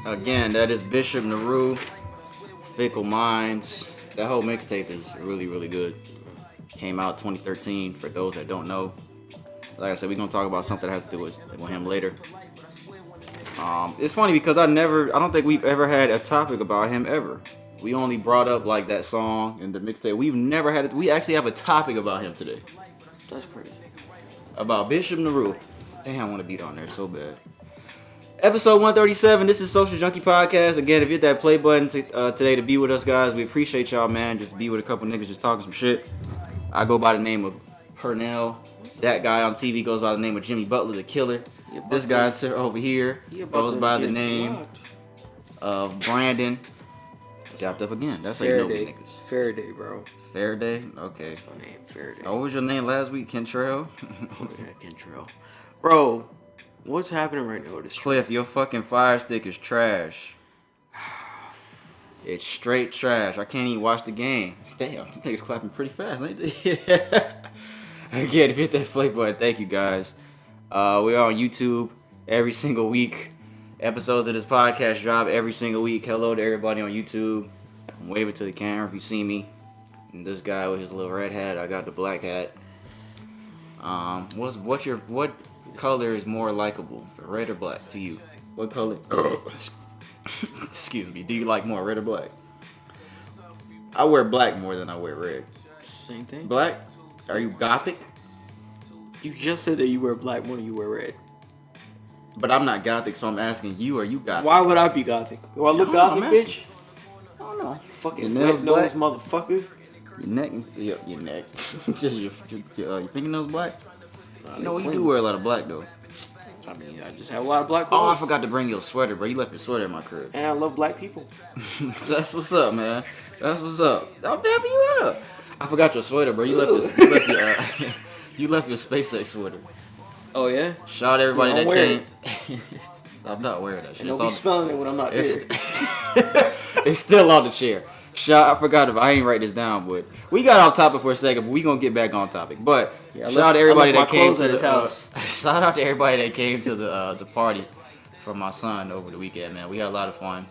Again, that is Bishop Nehru, Fickle Minds. That whole mixtape is really, really good. Came out 2013, for those that don't know. Like I said, we're going to talk about something that has to do with him later. It's funny because I don't think we've ever had a topic about him ever. We only brought up like that song and the mixtape. We've never had it. We actually have a topic about him today. That's crazy. About Bishop Nehru. Damn, I want to beat on there so bad. Episode 137. This is Social Junkie Podcast. Again, if you hit that play button today to be with us, guys, we appreciate y'all, man. Just be with a couple niggas just talking some shit. I go by the name of Purnell. That guy on TV goes by the name of Jimmy Butler, the killer. This guy over here goes by the name of Brandon. Dropped up again. That's how you know we niggas. Faraday, bro. Faraday? Okay. That's my name, Faraday. What was your name last week? Kentrell? Oh, yeah, Kentrell. Bro, what's happening right now with this Cliff, your fucking fire stick is trash. It's straight trash. I can't even watch the game. Damn, niggas clapping pretty fast, ain't they? Again, if you hit that play button, thank you guys. We're on YouTube every single week. Episodes of this podcast drop every single week. Hello to everybody on YouTube. I'm waving to the camera if you see me. And this guy with his little red hat, I got the black hat. What color is more likable, red or black to you? What color? Excuse me. Do you like more red or black? I wear black more than I wear red. Same thing. Black? Are you gothic? You just said that you wear black more than you wear red. But I'm not gothic, so I'm asking you, are you gothic? Why would I be gothic? Do I look gothic, bitch? I don't know. Fucking red nose motherfucker. Your neck. Just your fingernails black? No, you do wear a lot of black, though. I mean, I just have a lot of black clothes. Oh, I forgot to bring you a sweater, bro. You left your sweater in my crib. And I love black people. That's what's up, man. That's what's up. I'm dapping you up. I forgot your sweater, bro. You left you left your SpaceX sweater. Oh, yeah? Shout out everybody that came. I'm not wearing that shit. And don't be spelling it when I'm not there. It's still on the chair. I forgot I ain't write this down, but we got off topic for a second, but we gonna get back on topic. But shout out to everybody that came to his house. Shout out to everybody that came to the party for my son over the weekend, man. We had a lot of fun.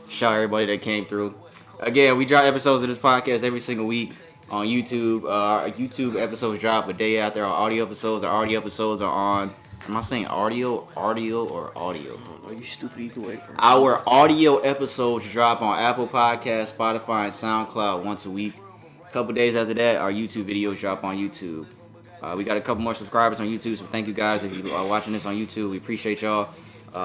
Shout out everybody that came through. Again, we drop episodes of this podcast every single week on YouTube. Our YouTube episodes drop a day after our audio episodes. Our audio episodes are on. Am I saying audio, or audio? Are you stupid either way? Our audio episodes drop on Apple Podcasts, Spotify, and SoundCloud once a week. A couple days after that, our YouTube videos drop on YouTube. We got a couple more subscribers on YouTube, so thank you guys if you are watching this on YouTube. We appreciate y'all.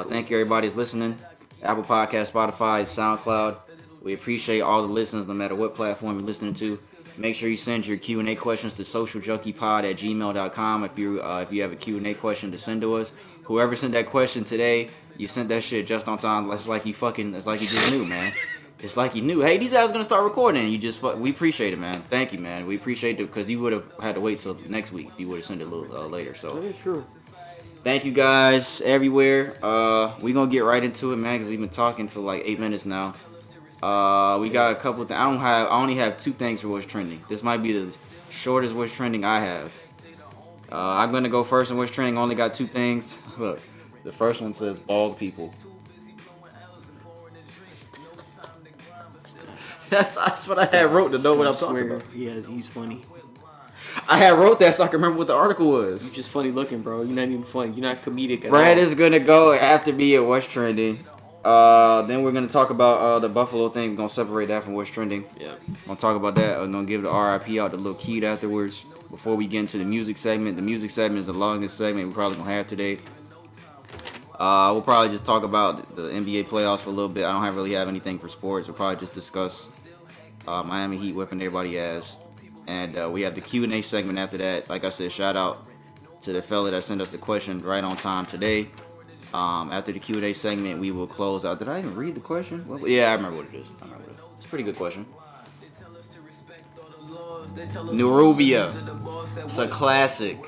Thank you everybody that's listening. Apple Podcasts, Spotify, SoundCloud. We appreciate all the listeners, no matter what platform you're listening to. Make sure you send your Q&A questions to socialjunkiepod@gmail.com if you have a Q&A question to send to us. Whoever sent that question today, you sent that shit just on time. It's like you just knew, man. It's like you knew. Hey, these guys are gonna start recording. We appreciate it, man. Thank you, man. We appreciate it because you would have had to wait till next week if you would have sent it a little later. So that is true. Thank you guys everywhere. We gonna get right into it, man, because we've been talking for like 8 minutes now. We got a couple of things. I only have 2 things for what's trending. This might be the shortest what's trending I have. I'm gonna go first in what's trending. I only got 2 things. Look, the first one says bald people. That's what I had wrote to know what I'm talking about. Yeah, he's funny. I had wrote that so I can remember what the article was. You're just funny looking, bro. You're not even funny. You're not comedic at all. Brad is gonna go after me at what's trending. Then we're gonna talk about the Buffalo thing. We're gonna separate that from what's trending. Yeah. I'm gonna talk about that. I'm gonna give the RIP out to Lil Keed afterwards. Before we get into the music segment, the music segment is the longest segment we're probably gonna have today. We'll probably just talk about the NBA playoffs for a little bit. I don't really have anything for sports. We'll probably just discuss Miami Heat whipping everybody ass, and we have the Q&A segment after that. Like I said, shout out to the fella that sent us the question right on time today. After the Q&A segment, we will close out. Did I even read the question? Well, yeah, I remember what it is. It's a pretty good question. Neruvia. It's a classic.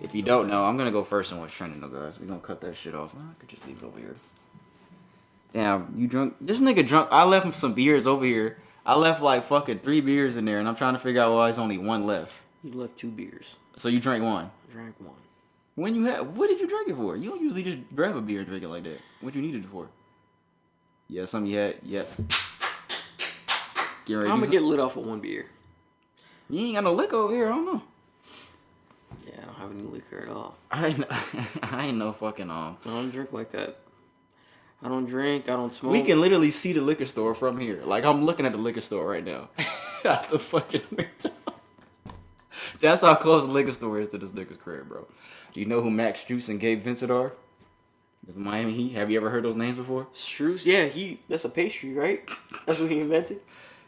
If you don't know, I'm going to go first on what's trending, though, guys. We're going to cut that shit off. I could just leave it over here. Damn, you drunk? This nigga drunk. I left him some beers over here. I left like fucking 3 beers in there, and I'm trying to figure out why there's only 1 left. You left 2 beers. So you drank 1? I drank 1. When you have, what did you drink it for? You don't usually just grab a beer and drink it like that. What you needed it for? Yeah, something you had. Yep. I'm gonna get lit off of one beer. You ain't got no liquor over here. I don't know. Yeah, I don't have any liquor at all. I ain't no fucking I don't drink like that. I don't drink. I don't smoke. We can literally see the liquor store from here. Like I'm looking at the liquor store right now. At the fucking window. That's how close the liquor store is to this nigga's crib, bro. Do you know who Max Strus and Gabe Vincent are? With Miami Heat. Have you ever heard those names before? Strus? Yeah, that's a pastry, right? That's what he invented.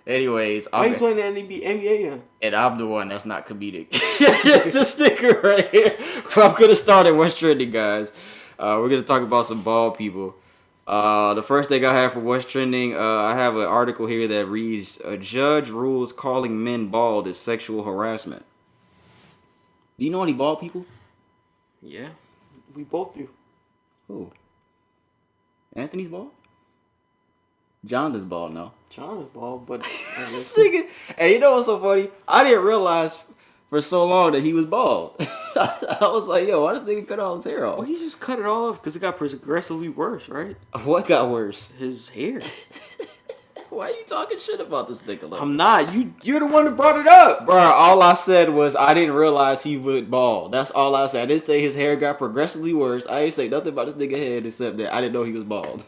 Anyways, why you playing the NBA then? And I'm the one that's not comedic. It's the sticker right here. I'm gonna start at What's Trending, guys. We're gonna talk about some bald people. The first thing I have for What's Trending, I have an article here that reads: a judge rules calling men bald is sexual harassment. Do you know any bald people? Yeah, we both do. Who? Anthony's bald? Jonathan's bald, no. Jonathan's bald, but This nigga, hey, you know what's so funny? I didn't realize for so long that he was bald. I was like, yo, why does this nigga cut all his hair off? Well, he just cut it all off because it got progressively worse, right? What got worse? His hair. Why are you talking shit about this nigga? Like? I'm not. You're the one that brought it up. Bro, all I said was I didn't realize he was bald. That's all I said. I didn't say his hair got progressively worse. I didn't say nothing about this nigga head except that I didn't know he was bald.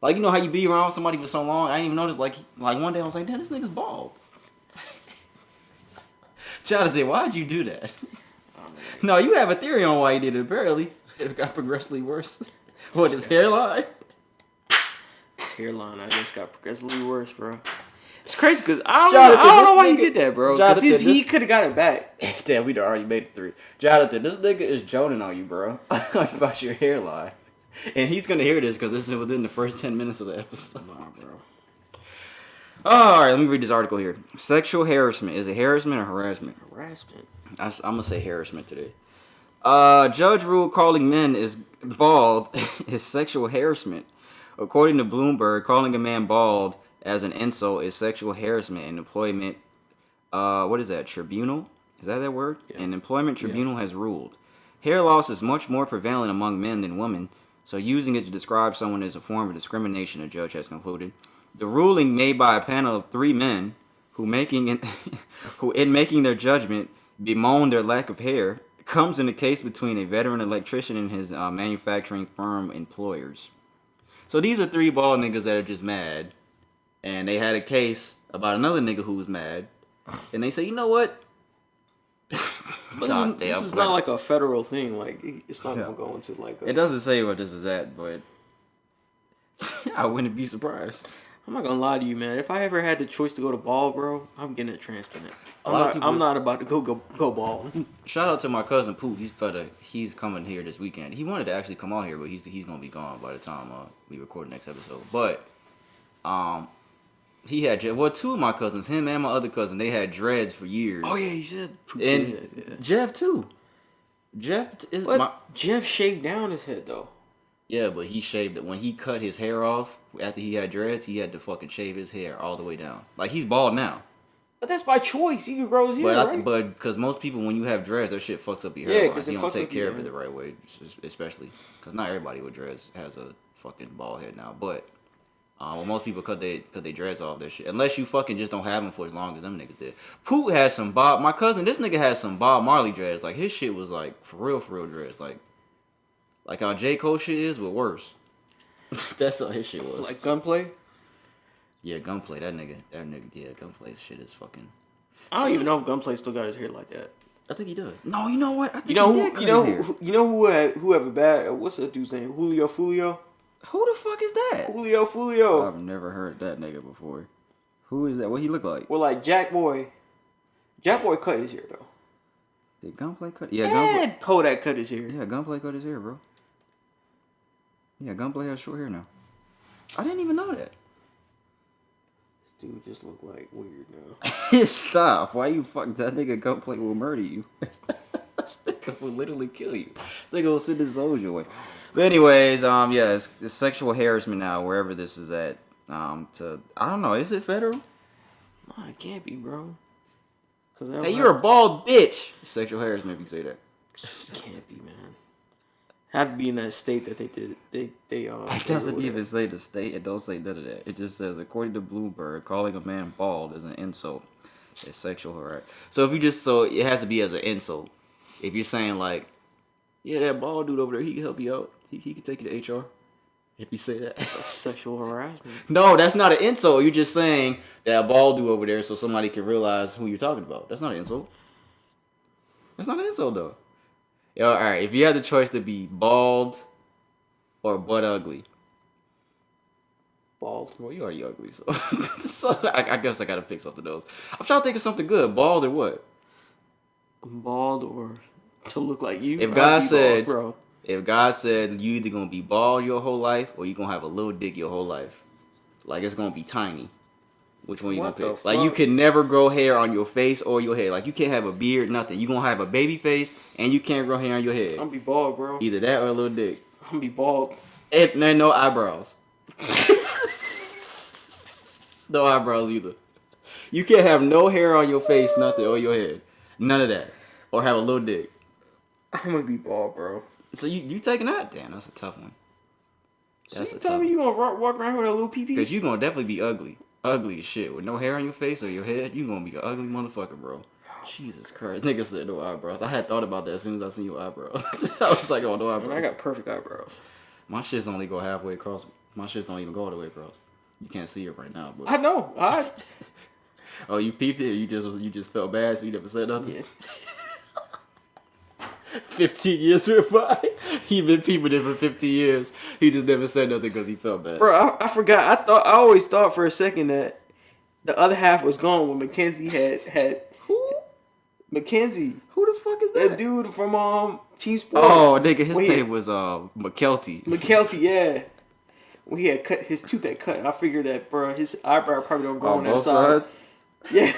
Like, you know how you be around somebody for so long? I didn't even notice, like one day I was like, damn, this nigga's bald. Jonathan, why'd you do that? No, you have a theory on why he did it, apparently. It got progressively worse. What, his hairline? His hairline, I guess, got progressively worse, bro. It's crazy, because I don't know why he did that, bro. Because he could have got it back. Damn, we'd already made it 3. Jonathan, this nigga is joning on you, bro. About your hairline. And he's going to hear this because this is within the first 10 minutes of the episode. Nah, bro. Alright, let me read this article here. Sexual harassment. Is it harassment or harassment? Harassment. I'm going to say harassment today. Judge ruled calling men is bald is sexual harassment. According to Bloomberg, calling a man bald as an insult is sexual harassment. An employment, what is that, tribunal? Is that word? Yeah. An employment tribunal has ruled. Hair loss is much more prevalent among men than women, so using it to describe someone is a form of discrimination, a judge has concluded. The ruling made by a panel of 3 men who in making their judgment bemoaned their lack of hair comes in a case between a veteran electrician and his manufacturing firm employers. So these are 3 bald niggas that are just mad, and they had a case about another nigga who was mad, and they say, you know what? But this is not like a federal thing. Like, it's not going to go into like It doesn't say what this is at, but I wouldn't be surprised. I'm not gonna lie to you, man. If I ever had the choice to go to bald, bro, I'm getting a transplant. I'm not about to go bald. Shout out to my cousin Pooh. He's coming here this weekend. He wanted to actually come on here, but he's gonna be gone by the time we record the next episode. But he had 2 of my cousins, him and my other cousin, they had dreads for years. Oh yeah, he said. And yeah. Jeff too. Jeff shaved down his head though. Yeah, but he shaved it. When he cut his hair off after he had dreads, he had to fucking shave his hair all the way down. Like, he's bald now. But that's by choice. He can grow his hair, right? But because most people, when you have dreads, that shit fucks up your hair. Yeah, because you don't take care of it the right way, especially because not everybody with dreads has a fucking bald head now. But most people cut they dreads off their shit, unless you fucking just don't have them for as long as them niggas did. Poot has some Bob. My cousin, this nigga has some Bob Marley dreads. Like, his shit was like for real dreads. Like how J. Cole shit is, but worse. That's how his shit was. Like Gunplay? Yeah, Gunplay. That nigga, yeah, Gunplay's shit is fucking... I don't even know if Gunplay still got his hair like that. I think he does. No, you know what? I think you know who have a bad... What's that dude's name? Julio Fulio? Who the fuck is that? Julio Fulio. I've never heard that nigga before. Who is that? What he look like? Well, like Jack Boy. Jack Boy cut his hair, though. Did Gunplay cut? Yeah, Gunplay. Kodak cut his hair. Yeah, Gunplay cut his hair, bro. Yeah, Gunplay has short hair now. I didn't even know that. This dude just look like weird now. Stop. Why you fuck that nigga Gunplay will murder you. This nigga will literally kill you. This nigga will send his souls your way. But anyways, yeah, it's sexual harassment now, wherever this is at. I don't know, is it federal? No, it can't be, bro. Hey, you're a bald bitch. Sexual harassment if you say that. Can't be, man. Have to be in that state that they did. It doesn't even say the state. It don't say none of that. It just says, according to Bloomberg, calling a man bald is an insult. It's sexual harassment. So it has to be as an insult. If you're saying like, yeah, that bald dude over there, he can help you out. He can take you to HR. If you say that. Sexual harassment. No, that's not an insult. You're just saying that bald dude over there so somebody can realize who you're talking about. That's not an insult. That's not an insult though. Yo, all right. If you had the choice to be bald or butt ugly, Bald. Well, you already ugly, so, I guess I gotta pick something else. I'm trying to think of something good. Bald or what? Bald or to look like you. If God said, bro, if God said you either gonna be bald your whole life or you gonna have a little dick your whole life, like it's gonna be tiny. Which one you gonna pick? Like you can never grow hair on your face or your head. Like you can't have a beard, nothing. You gonna have a baby face and you can't grow hair on your head. I'm gonna be bald, bro. Either that or a little dick. I'm gonna be bald. And no eyebrows. No eyebrows either. You can't have no hair on your face, nothing, or your head. None of that. Or have a little dick. I'm gonna be bald, bro. So you taking that? Damn, that's a tough one. That's so you tell me you gonna walk around with a little pee-pee? Because you gonna definitely be ugly. Ugly as shit. With no hair on your face or your head, you gonna be an ugly motherfucker, bro. Jesus Christ. Nigga said no eyebrows. I had thought about that as soon as I seen your eyebrows. I was like, oh, no eyebrows. Man, I got perfect eyebrows. My shits only go halfway across. My shits don't even go all the way across. You can't see it right now, but I know. Oh, you peeped it? You just felt bad, so you never said nothing? Yeah. 15 years went by. He been peeping it for 15 years. He just never said nothing because he felt bad. Bro, I forgot. I always thought for a second that the other half was gone when Mackenzie had Who? Mackenzie. Who the fuck is that? That dude from Team Sports. Oh, nigga, his name was McKelty. McKelty, yeah. When he had cut his tooth that cut, I figured that, bro, his eyebrow probably don't go on that side. Sides? Yeah.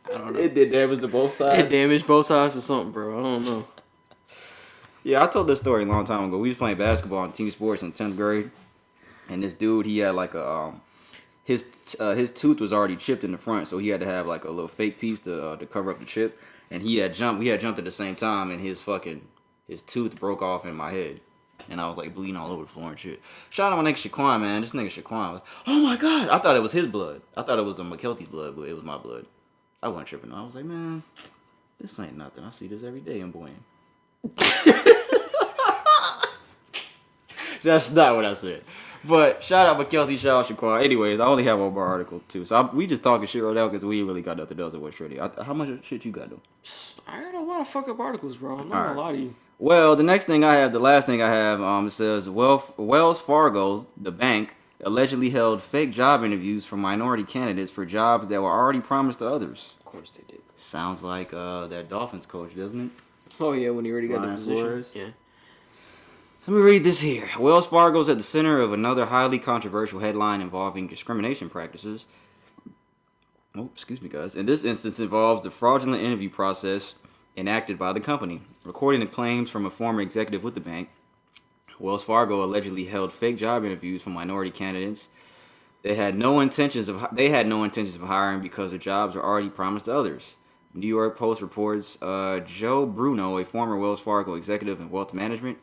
I don't know. It did damage to both sides. It damaged both sides or something, bro. I don't know. Yeah, I told this story a long time ago. We was playing basketball in team sports in 10th grade, and this dude, he had like a his tooth was already chipped in the front, so he had to have like a little fake piece to cover up the chip. And he had jumped. We had jumped at the same time, and his tooth broke off in my head. And I was like bleeding all over the floor and shit. Shout out my nigga Shaquan, man. This nigga Shaquan was, oh my God. I thought it was his blood. I thought it was a McKelty's blood, but it was my blood. I wasn't tripping. I was like, man, this ain't nothing. I see this every day in Boyne. That's not what I said. But shout out McKelty, shout out Shaquan. Anyways, I only have one more article too. So we just talking shit right now because we ain't really got nothing else in West Shreddy. How much shit you got though? I got a lot of fuck up articles, bro. I'm not gonna lie to you. Well, the last thing I have, it says Wells Fargo, the bank, allegedly held fake job interviews for minority candidates for jobs that were already promised to others. Of course they did. Sounds like that Dolphins coach, doesn't it? Oh yeah, when he already got Ryan the position. Flores. Yeah. Let me read this here. Wells Fargo is at the center of another highly controversial headline involving discrimination practices. Oh, excuse me, guys. In this instance, involves the fraudulent interview process enacted by the company. According to claims from a former executive with the bank, Wells Fargo allegedly held fake job interviews for minority candidates. They had no intentions of hiring because the jobs were already promised to others. New York Post reports Joe Bruno, a former Wells Fargo executive in wealth management,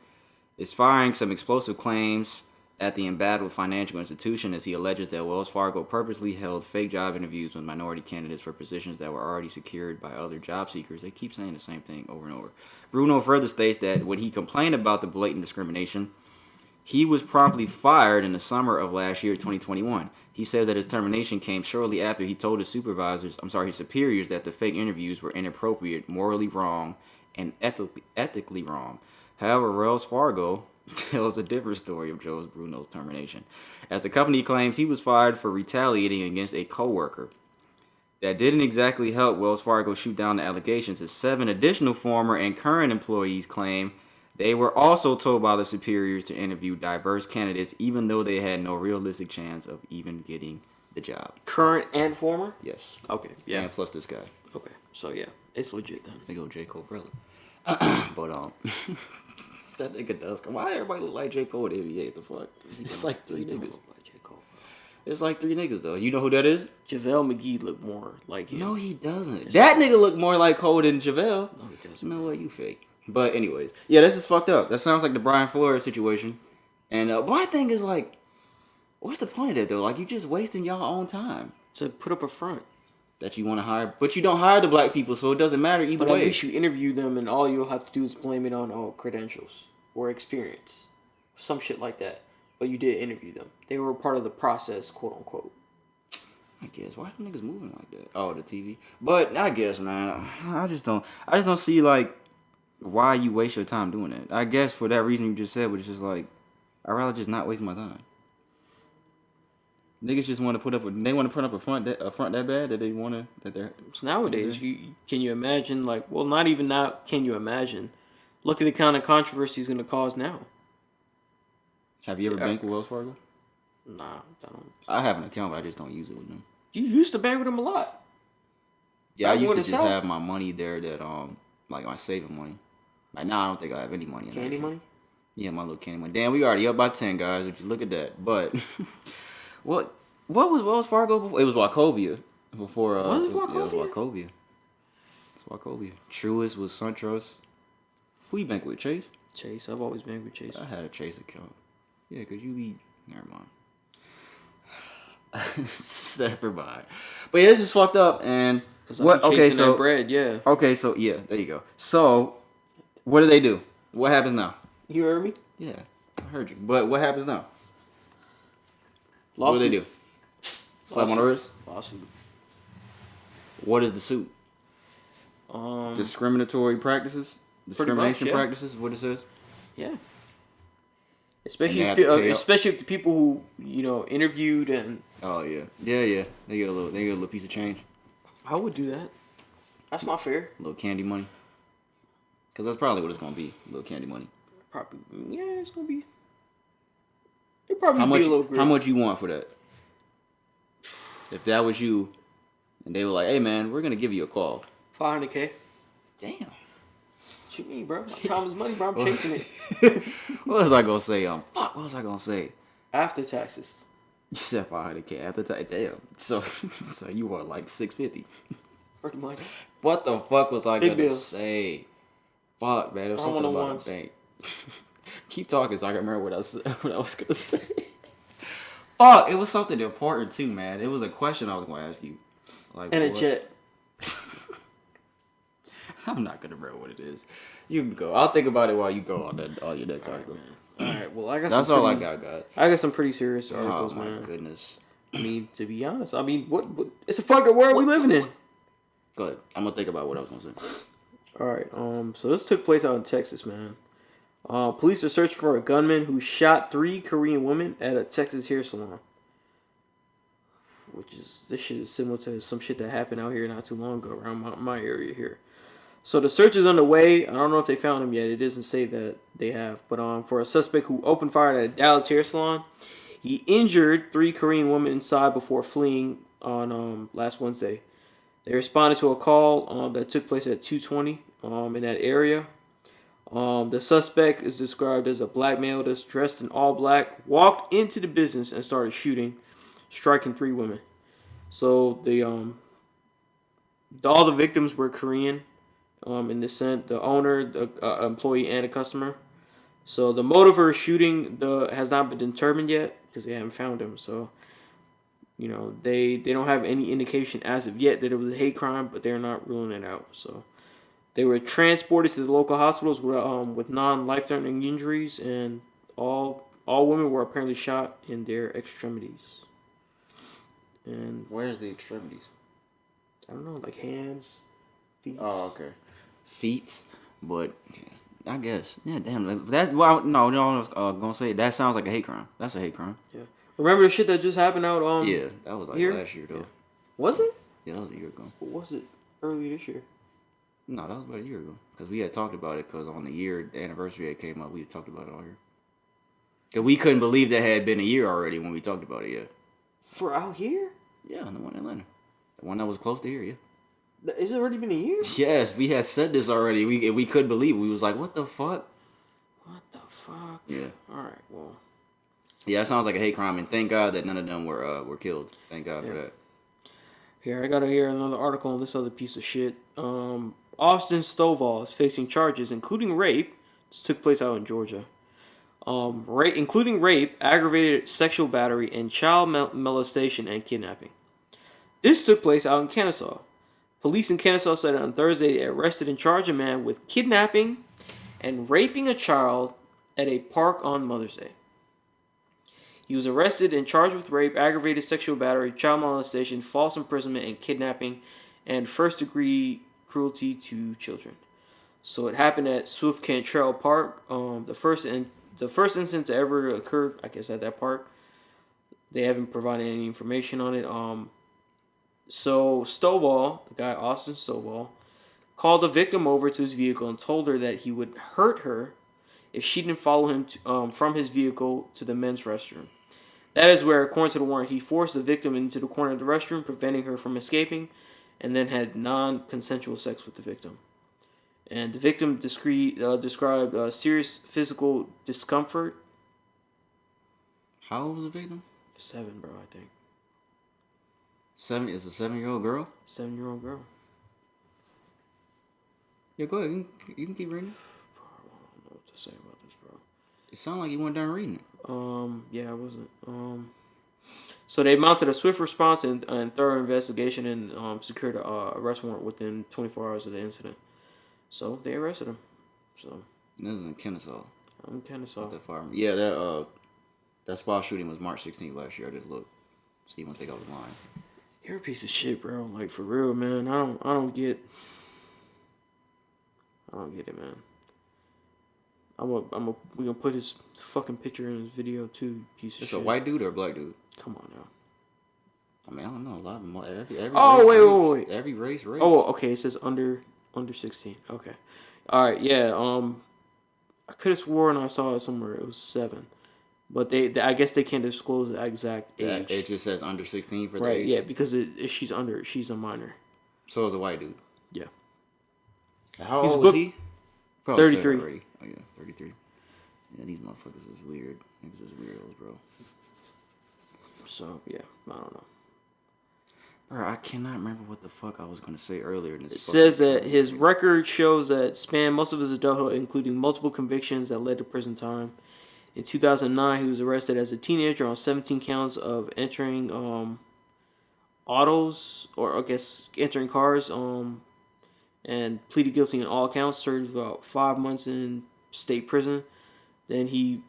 is firing some explosive claims at the embattled financial institution as he alleges that Wells Fargo purposely held fake job interviews with minority candidates for positions that were already secured by other job seekers. They keep saying the same thing over and over. Bruno further states that when he complained about the blatant discrimination, he was promptly fired in the summer of last year, 2021. He says that his termination came shortly after he told his superiors that the fake interviews were inappropriate, morally wrong, and ethically wrong. However, Wells Fargo tells a different story of Joe Bruno's termination, as the company claims he was fired for retaliating against a coworker. That didn't exactly help Wells Fargo shoot down the allegations, as 7 additional former and current employees claim they were also told by their superiors to interview diverse candidates, even though they had no realistic chance of even getting the job. Current and former? Yes. Okay. Yeah. And plus this guy. Okay. So yeah, it's legit then. They go J. Cole brother. But that nigga does come. Why everybody look like J. Cole at the NBA? The fuck? It's like 3 niggas. Look like J. Cole, It's like 3 niggas though. You know who that is? JaVale McGee look more like him. No, he doesn't. That nigga look more like Cole than JaVale. No, he doesn't. You know what? You fake. But anyways, yeah, this is fucked up. That sounds like the Brian Flores situation. And my thing is like, what's the point of that though? Like, you just wasting y'all own time to put up a front that you want to hire, but you don't hire the black people, so it doesn't matter either way. But at least you interview them, and all you'll have to do is blame it on credentials or experience, some shit like that. But you did interview them; they were part of the process, quote unquote. I guess why are niggas moving like that? Oh, the TV. But I guess, man, I just don't see like why you waste your time doing it. I guess for that reason you just said, which is just like, I'd rather just not waste my time. Niggas just want to put up a front that bad that they want to that they're. So nowadays, can you imagine like, well, not even now. Can you imagine? Look at the kind of controversy it's going to cause now. Have you ever banked with Wells Fargo? Nah, I don't. I have an account, but I just don't use it with them. You used to bank with them a lot. Yeah, I used to just have my money there that like my saving money. Like now I don't think I have any money. Candy money? Yeah, my little candy money. Damn, we already up by 10, guys. Would you look at that? But what was Wells Fargo before? It was Wachovia before. Was it Wachovia? Yeah, it was Wachovia. It's Wachovia. Truist was SunTrust. Who you bank with? Chase? Chase. I've always banked with Chase. I had a Chase account. Yeah, because you be... Never mind. Never mind. But yeah, this is fucked up. And... what? Okay, so... that bread, yeah. Okay, so... Yeah, there you go. So, what do they do? What happens now? You heard me? Yeah, I heard you. But what happens now? Lawsuit. What do they do? Slap on the wrist? Lawsuit. What is the suit? Discriminatory practices? Discrimination practices? What it says? Yeah. Especially if the people who interviewed and. Oh yeah. They get a little piece of change. I would do that. That's not fair. A little candy money. Cause that's probably what it's gonna be. A little candy money. Probably. Yeah, it's gonna be. It probably be a little great. How much you want for that? If that was you, and they were like, "Hey man, we're gonna give you a call." $500K. Damn. What you mean, bro? My time is money, bro. I'm chasing it. What was I gonna say? What was I gonna say? After taxes. You said $500K after taxes. Damn. So you want like $650? Pretty much. What the fuck was I gonna say? Fuck, man. It was something about a bank. Keep talking so I can remember what I was gonna say. Fuck, it was something important too, man. It was a question I was gonna ask you. Like, and a jet. I'm not gonna remember what it is. You can go. I'll think about it while you go on your next article. All right. Well, I got. That's all I got, guys. I got some pretty serious articles, man. Oh my goodness. I mean, to be honest, what? It's a fucked up world we living in. Go ahead. I'm gonna think about what I was gonna say. All right. So this took place out in Texas, man. Police are searching for a gunman who shot 3 Korean women at a Texas hair salon. This shit is similar to some shit that happened out here not too long ago around my area here. So the search is underway. I don't know if they found him yet. It doesn't say that they have. But for a suspect who opened fire at a Dallas hair salon, he injured 3 Korean women inside before fleeing on last Wednesday. They responded to a call that took place at 2:20 in that area. The suspect is described as a black male that's dressed in all black, walked into the business and started shooting, striking 3 women. So all the victims were Korean. In descent, the owner, the employee, and a customer. So the motive for shooting has not been determined yet because they haven't found him. So, they don't have any indication as of yet that it was a hate crime, but they're not ruling it out. So they were transported to the local hospitals with non-life-threatening injuries, and all women were apparently shot in their extremities. And where's the extremities? I don't know, like hands, feet. Oh, okay. Feet, but I guess damn. That's well, no. I was gonna say that sounds like a hate crime. That's a hate crime. Yeah. Remember the shit that just happened out yeah, that was like here? Last year though. Yeah. Was it? Yeah, that was a year ago. Or was it early this year? No, that was about a year ago. Because we had talked about it. Because on the anniversary that came up, we had talked about it all here. Because we couldn't believe that had been a year already when we talked about it. Yeah. For out here? Yeah, the one in Atlanta, the one that was close to here. Yeah. Has it already been a year? Yes, we had said this already. We couldn't believe it. We was like, what the fuck? What the fuck? Yeah. All right, well. Yeah, that sounds like a hate crime, and thank God that none of them were killed. Thank God for that. Here, I gotta hear another article on this other piece of shit. Austin Stovall is facing charges, including rape. This took place out in Georgia. Including rape, aggravated sexual battery, and child molestation and kidnapping. This took place out in Kennesaw. Police in Kennesaw said on Thursday they arrested and charged a man with kidnapping and raping a child at a park on Mother's Day. He was arrested and charged with rape, aggravated sexual battery, child molestation, false imprisonment, and kidnapping, and first-degree cruelty to children. So it happened at Swift Cantrell Park. The first instance that ever occurred, I guess, at that park. They haven't provided any information on it. So Stovall, the guy Austin Stovall, called the victim over to his vehicle and told her that he would hurt her if she didn't follow him from his vehicle to the men's restroom. That is where, according to the warrant, he forced the victim into the corner of the restroom, preventing her from escaping, and then had non-consensual sex with the victim. And the victim described serious physical discomfort. How old was the victim? 7, bro, I think. 7 is a 7-year-old girl? 7-year-old girl. Yeah, go ahead. You can keep reading. Bro, I don't know what to say about this, bro. It sounded like you weren't done reading it. Yeah, I wasn't. So they mounted a swift response and thorough investigation and secured an arrest warrant within 24 hours of the incident. So they arrested him. So This is in Kennesaw. I'm Kennesaw. Not that far. Yeah, that spot shooting was March 16th last year. I just looked. So you wouldn't think I was lying. You're a piece of shit, bro. Like, for real, man. I don't get it, man. We're gonna put his fucking picture in his video too, piece of shit. It's a white dude or a black dude? Come on now. I mean, I don't know. A lot of them. Every wait. Every race. Oh, okay. It says under 16. Okay. All right. Yeah. I could have sworn I saw it somewhere. It was 7, but they I guess they can't disclose the exact age. It just says under 16 for the right. age. Yeah, because she's a minor. So it's a white dude. Yeah. How old was he? 33. Oh yeah, 33. Yeah, these motherfuckers is weird. Niggas is weirdos, bro. So yeah, I don't know. Bro, I cannot remember what the fuck I was gonna say earlier. It says that his record shows that spanned most of his adulthood, including multiple convictions that led to prison time. In 2009, he was arrested as a teenager on 17 counts of entering autos, or I guess entering cars, and pleaded guilty in all counts. Served about 5 months in state prison. Then he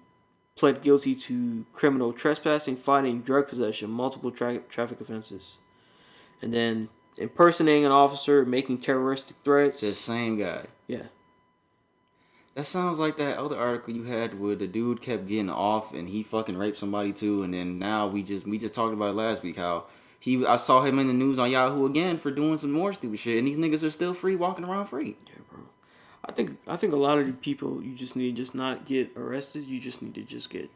pled guilty to criminal trespassing, fighting, drug possession, multiple traffic offenses. And then impersonating an officer, making terroristic threats. It's the same guy. Yeah. That sounds like that other article you had where the dude kept getting off and he fucking raped somebody too, and then now we just talked about it last week how I saw him in the news on Yahoo again for doing some more stupid shit, and these niggas are still free, walking around free. Yeah, bro. I think a lot of the people, you just need to just not get arrested. You just need to just get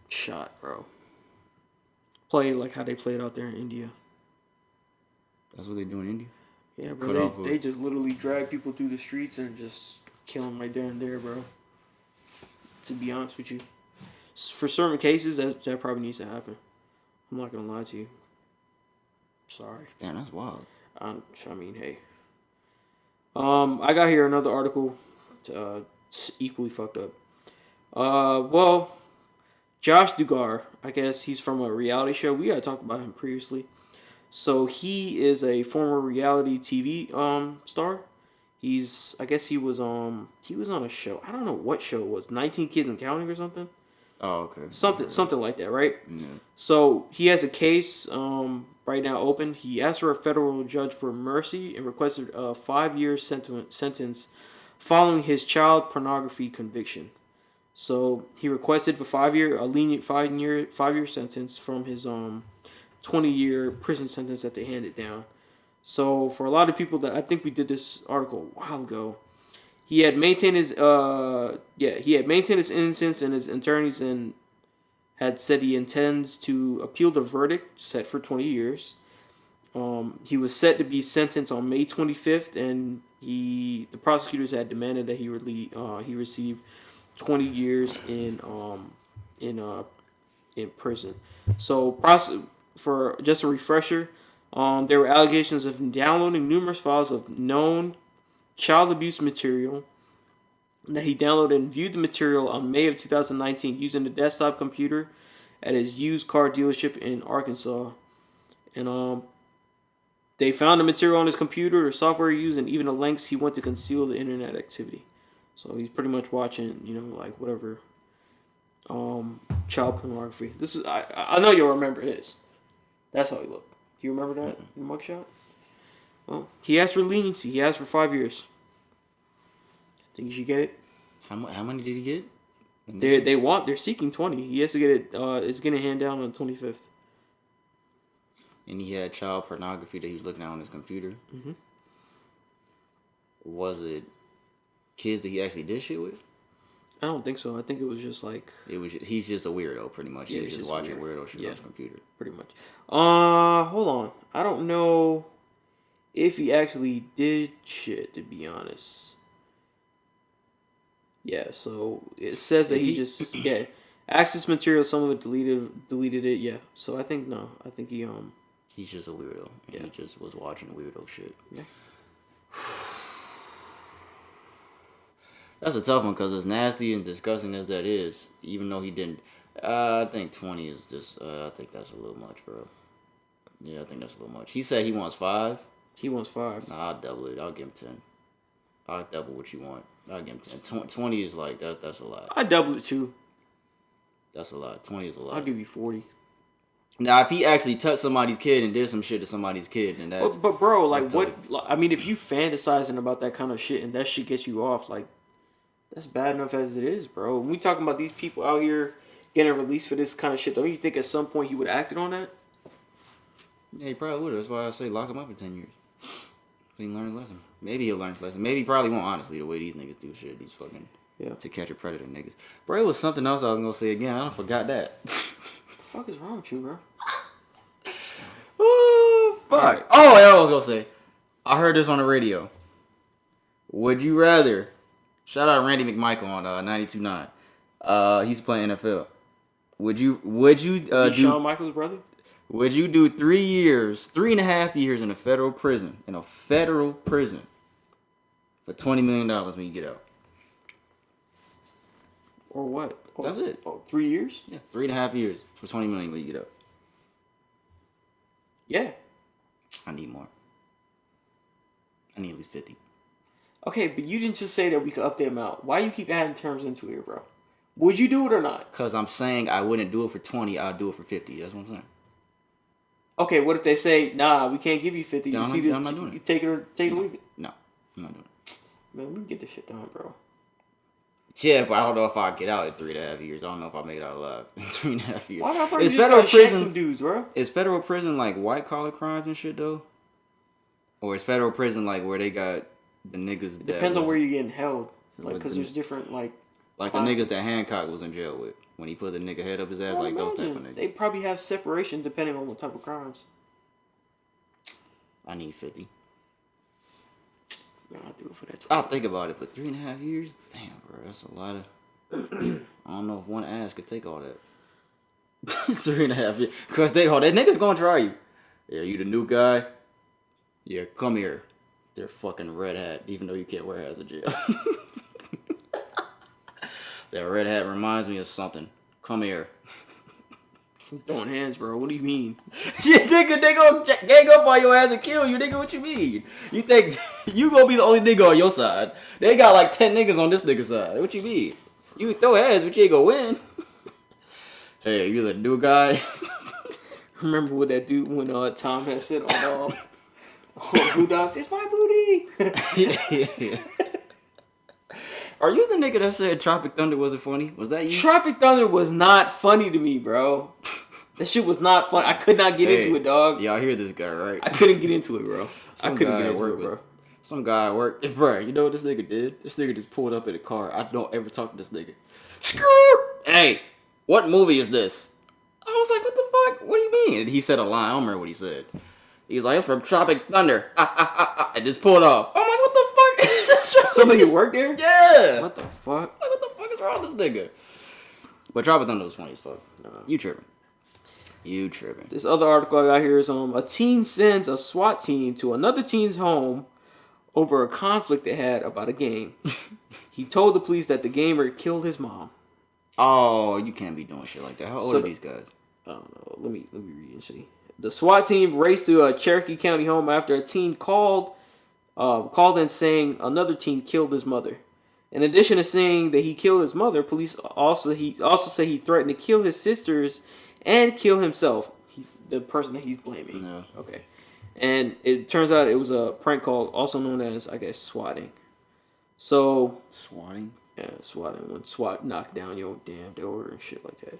shot, bro. Play like how they played out there in India. That's what they do in India? Yeah, bro. They just literally drag people through the streets and just kill them right there and there, bro. To be honest with you. For certain cases, that probably needs to happen. I'm not going to lie to you. Sorry. Damn, that's wild. I mean, hey. I got here another article. It's equally fucked up. Well, Josh Duggar, I guess he's from a reality show. We got to talk about him previously. So he is a former reality TV star. I guess he was on a show. I don't know what show it was. 19 Kids and Counting or something. Oh, okay. Something like that, right? Yeah. So he has a case right now open. He asked for a federal judge for mercy and requested a 5-year sentence following his child pornography conviction. So he requested for a lenient 5-year sentence from his 20-year prison sentence that they handed down. So for a lot of people that I think we did this article a while ago, he had maintained his innocence, and his attorneys had said he intends to appeal the verdict set for 20 years. He was set to be sentenced on May 25th, and the prosecutors had demanded that he receive 20 years in in prison. So, for just a refresher, there were allegations of downloading numerous files of known child abuse material. That he downloaded and viewed the material on May of 2019 using a desktop computer at his used car dealership in Arkansas. And they found the material on his computer, the software he used, and even the lengths he went to conceal the internet activity. So he's pretty much watching, like whatever child pornography. This is I know you'll remember his. That's how he looked. Do you remember that in the mugshot? Well, he asked for leniency. He asked for 5 years. Think you should get it? How many did he get? They're seeking 20. He has to get it. It's getting handed down on the 25th. And he had child pornography that he was looking at on his computer. Mm-hmm. Was it kids that he actually did shit with? I don't think so. I think it was just like he's just a weirdo, pretty much. Yeah, he's just watching weirdo shit on his computer. Pretty much. Hold on. I don't know if he actually did shit, to be honest. Yeah, so it says that he just access material, some of it deleted it, yeah. So I think he's just a weirdo. Yeah. He just was watching weirdo shit. Yeah. That's a tough one because as nasty and disgusting as that is, even though he didn't, I think 20 is just, I think that's a little much, bro. Yeah, I think that's a little much. He said he wants 5. He wants 5. Nah, I'll double it. I'll give him 10. I'll double what you want. I'll give him 10. 20 is like, that's a lot. I double it too. That's a lot. 20 is a lot. I'll give you 40. Now, if he actually touched somebody's kid and did some shit to somebody's kid, then that's... But bro, like, what... I mean, if you fantasizing about that kind of shit and that shit gets you off, like, that's bad enough as it is, bro. When we talking about these people out here getting released for this kind of shit, don't you think at some point he would have acted on that? Yeah, he probably would. That's why I say lock him up for 10 years. So he learned a lesson. Maybe he'll learn a lesson. Maybe he probably won't, honestly, the way these niggas do shit. These fucking... Yeah. To catch a predator niggas. Bro, it was something else I was going to say again. I forgot that. What the fuck is wrong with you, bro? Oh, fuck. Right. Oh, yeah, I was going to say. I heard this on the radio. Would you rather... Shout out Randy McMichael on 92.9. He's playing NFL. Would you is he Shawn Michaels' brother? Would you do 3.5 years in a federal prison? For $20 million when you get out. Or what? That's it. 3 years? Yeah, 3.5 years for $20 million when you get out. Yeah. I need more. I need at least 50. Okay, but you didn't just say that we could up the amount. Why you keep adding terms into it, bro? Would you do it or not? Because I'm saying I wouldn't do it for 20. I'd do it for 50. That's what I'm saying. Okay, what if they say, nah, we can't give you 50. No, I'm not doing it. You take it or leave it? No, I'm not doing it. Man, we can get this shit done, bro. Yeah, but I don't know if I get out in 3.5 years. I don't know if I make it out alive in 3.5 years. Why not? Is federal prison some dudes, bro? Is federal prison like white collar crimes and shit though? Or is federal prison like where they got the niggas? It depends on where you're getting held. Like, because there's different like the niggas that Hancock was in jail with when he put the nigga head up his ass, like those type of niggas. They probably have separation depending on what type of crimes. I need 50. Nah, I'll do it for that. I'll think about it, but 3.5 years? Damn, bro, that's a lot of... I don't know if one ass could take all that. 3.5 years. Because that nigga's gonna try you. Yeah, you the new guy? Yeah, come here. They're fucking red hat, even though you can't wear hats in jail. That red hat reminds me of something. Come here. I'm throwing hands, bro. What do you mean? Yeah, nigga, they gonna gang up on your ass and kill you, nigga. What you mean? You think you gonna be the only nigga on your side? They got like 10 niggas on this nigga's side. What you mean? You can throw hands, but you ain't gonna win. Hey, you the new guy? Remember what that dude when Tom had said on Blue Dogs? It's my booty. Yeah. Are you the nigga that said Tropic Thunder wasn't funny? Was that you? Tropic Thunder was not funny to me, bro. That shit was not fun. I could not get into it, dog. Y'all hear this guy, right? I couldn't get into it, bro. I couldn't get into it, bro. Some guy at work. Bro, you know what this nigga did? This nigga just pulled up in a car. I don't ever talk to this nigga. Hey, what movie is this? I was like, what the fuck? What do you mean? And he said a line. I don't remember what he said. He's like, it's from Tropic Thunder. And just pulled off. I'm like, what the fuck? Somebody worked there? Yeah. What the fuck? Like, what the fuck is wrong with this nigga? But Drop It Thunder was funny as fuck. You tripping. This other article I got here is a teen sends a SWAT team to another teen's home over a conflict they had about a game. He told the police that the gamer killed his mom. Oh, you can't be doing shit like that. How old are these guys? I don't know. Let me read and see. The SWAT team raced to a Cherokee County home after a teen called in saying another teen killed his mother. In addition to saying that he killed his mother, police also say he threatened to kill his sisters and kill himself. He's the person that he's blaming. Yeah. Okay. And it turns out it was a prank call, also known as, I guess, swatting. So Swatting? Yeah, swatting. When SWAT knocked down your damn door and shit like that.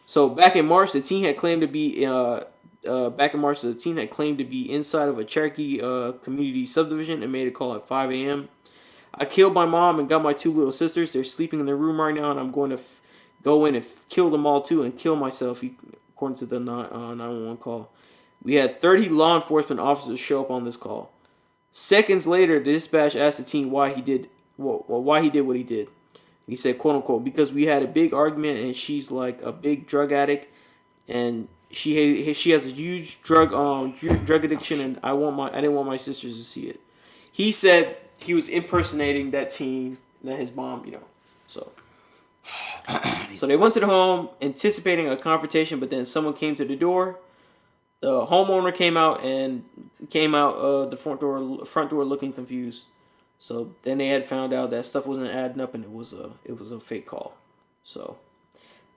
So back in March, the teen had claimed to be inside of a Cherokee community subdivision and made a call at 5 a.m. I killed my mom and got my 2 little sisters. They're sleeping in their room right now, and I'm going to go in and kill them all too and kill myself, according to the 911 call. We had 30 law enforcement officers show up on this call. Seconds later, the dispatch asked the teen why he did what he did. He said, "quote unquote," because we had a big argument and she's like a big drug addict and she has a huge drug addiction and I didn't want my sisters to see it. He said he was impersonating that teen, that his mom, So they went to the home anticipating a confrontation, but then someone came to the door. The homeowner came out the front door looking confused. So then they had found out that stuff wasn't adding up and it was a fake call. So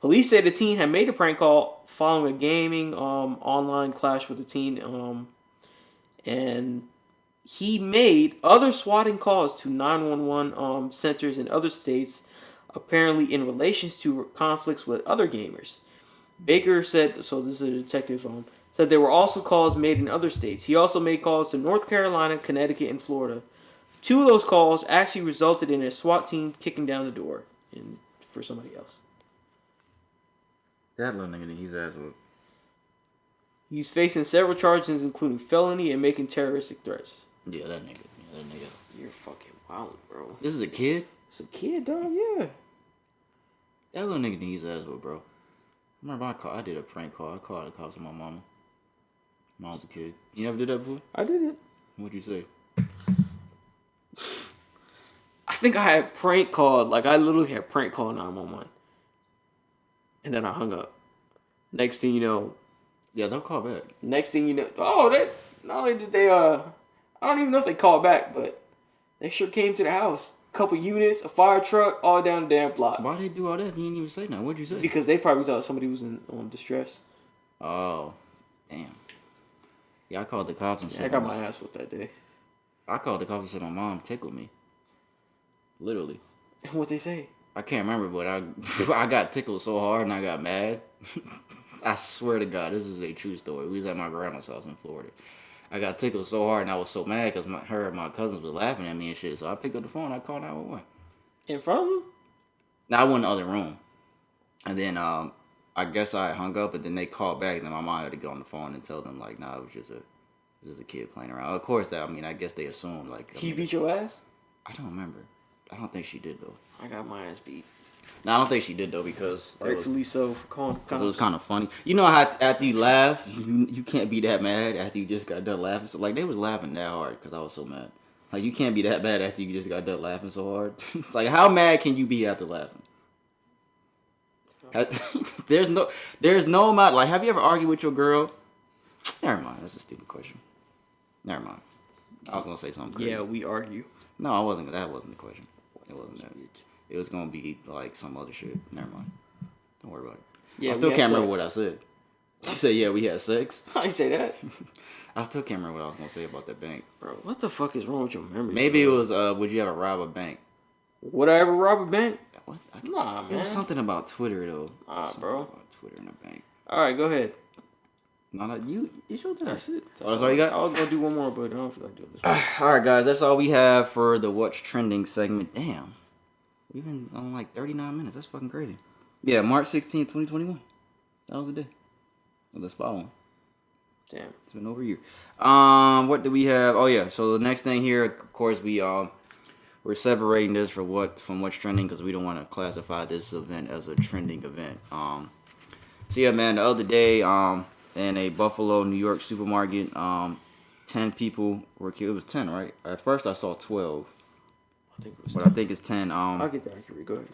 police say the teen had made a prank call following a gaming online clash with the teen, and he made other swatting calls to 911 centers in other states, apparently in relation to conflicts with other gamers. Baker said, so this is a detective, said there were also calls made in other states. He also made calls to North Carolina, Connecticut, and Florida. 2 of those calls actually resulted in a SWAT team kicking down the door for somebody else. That little nigga, he's ass whooped. He's facing several charges, including felony and making terroristic threats. Yeah, that nigga. You're fucking wild, bro. This is a kid? It's a kid, dog, yeah. That little nigga needs ass whooped, bro. Remember I did a prank call. I called the cops on my mama. When I was a kid. You never did that before? I did it. What'd you say? I think I had prank called, I literally had prank called 911. And then I hung up. Next thing you know. Yeah, they'll call back. Next thing you know. Not only did they, I don't even know if they called back, but they sure came to the house. Couple units, a fire truck, all down the damn block. Why'd they do all that if you didn't even say nothing? What'd you say? Because they probably thought somebody was in distress. Oh, damn. Yeah, I called the cops and said... I got my ass whooped that day. I called the cops and said my mom tickled me. Literally. And what they say? I can't remember, but I got tickled so hard and I got mad. I swear to God, this is a true story. We was at my grandma's house in Florida. I got tickled so hard and I was so mad because her and my cousins were laughing at me and shit. So I picked up the phone and I called 911. In front of them? Now, I went in the other room. And then I guess I hung up and then they called back. And then my mom had to get on the phone and tell them, it was just a kid playing around. Of course, I guess they assumed, He beat your ass? I don't remember. I don't think she did, though. I got my ass beat. No, I don't think she did, though, because... Rightfully so, for calling because it was kind of funny. You know how after you laugh, you can't be that mad after you just got done laughing. So, they was laughing that hard because I was so mad. You can't be that mad after you just got done laughing so hard. How mad can you be after laughing? There's no amount... have you ever argued with your girl? Never mind. That's a stupid question. Never mind. I was going to say something crazy. Yeah, we argue. No, I wasn't. That wasn't the question. It wasn't that. It was gonna be some other shit. Never mind. Don't worry about it. Yeah, I still can't remember what I said. You said, yeah, we had sex. I didn't say that. I still can't remember what I was gonna say about that bank. Bro, what the fuck is wrong with your memory? Maybe it was, would you ever rob a bank? Would I ever rob a bank? What? Nah, man. It was something about Twitter, though. Bro. About Twitter and a bank. Alright, go ahead. No, it's your turn. That's it. That's all you got? I was going to do one more, but I don't feel like doing this one. Alright, guys. That's all we have for the What's Trending segment. Damn. We've been on 39 minutes. That's fucking crazy. Yeah, March 16th, 2021. That was the day. The spot one. Damn. It's been over a year. What do we have? Oh, yeah. So the next thing here, of course, we we're separating this from what's trending because we don't want to classify this event as a trending event. So yeah, man, the other day, in a Buffalo, New York supermarket, 10 people were killed. It was 10, right? At first I saw 12. I think it was But 10. I think it's 10. I'll get that accurate. Go ahead.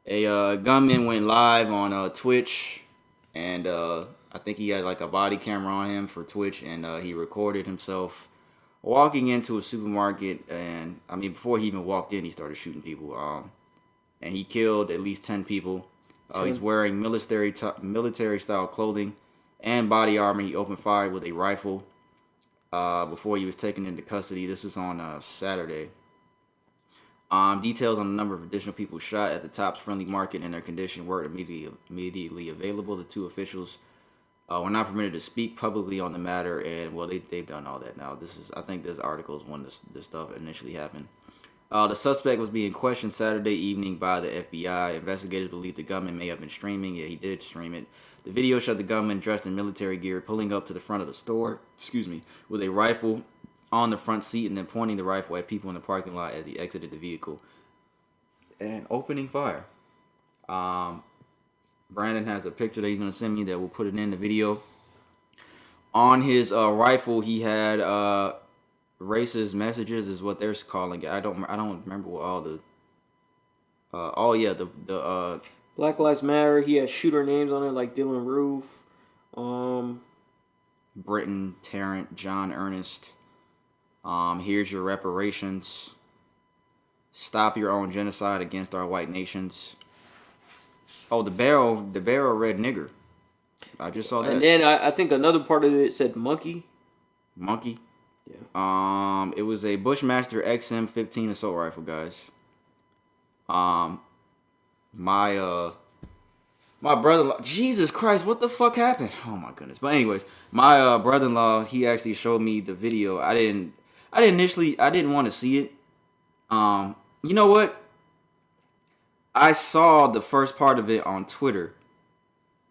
A gunman went live on Twitch, and I think he had like a body camera on him for Twitch, and he recorded himself walking into a supermarket, and I mean before he even walked in, he started shooting people. And he killed at least 10 people. He's wearing military style clothing and body armor. He opened fire with a rifle before he was taken into custody. This was on Saturday. Details on the number of additional people shot at the Tops Friendly Market and their condition were immediately available. The two officials were not permitted to speak publicly on the matter, and well, they've done all that now. I think this article is when this stuff initially happened. The suspect was being questioned Saturday evening by the FBI. Investigators believe the gunman may have been streaming. Yeah, he did stream it. The video showed the gunman dressed in military gear pulling up to the front of the store, with a rifle on the front seat and then pointing the rifle at people in the parking lot as he exited the vehicle and opening fire. Brandon has a picture that he's going to send me that will put it in the video. On his rifle, he had racist messages is what they're calling it. I don't remember what all the the Black Lives Matter. He had shooter names on it like Dylan Roof, Britton, Tarrant, John Ernest. Here's your reparations. Stop your own genocide against our white nations. Oh, the barrel read nigger. I just saw that. And then I think another part of it said monkey. Monkey. Yeah. It was a Bushmaster XM15 assault rifle, guys. My brother-in-law, Jesus Christ, what the fuck happened? Oh my goodness. But anyways, my brother-in-law, he actually showed me the video. I didn't want to see it. You know what? I saw the first part of it on Twitter.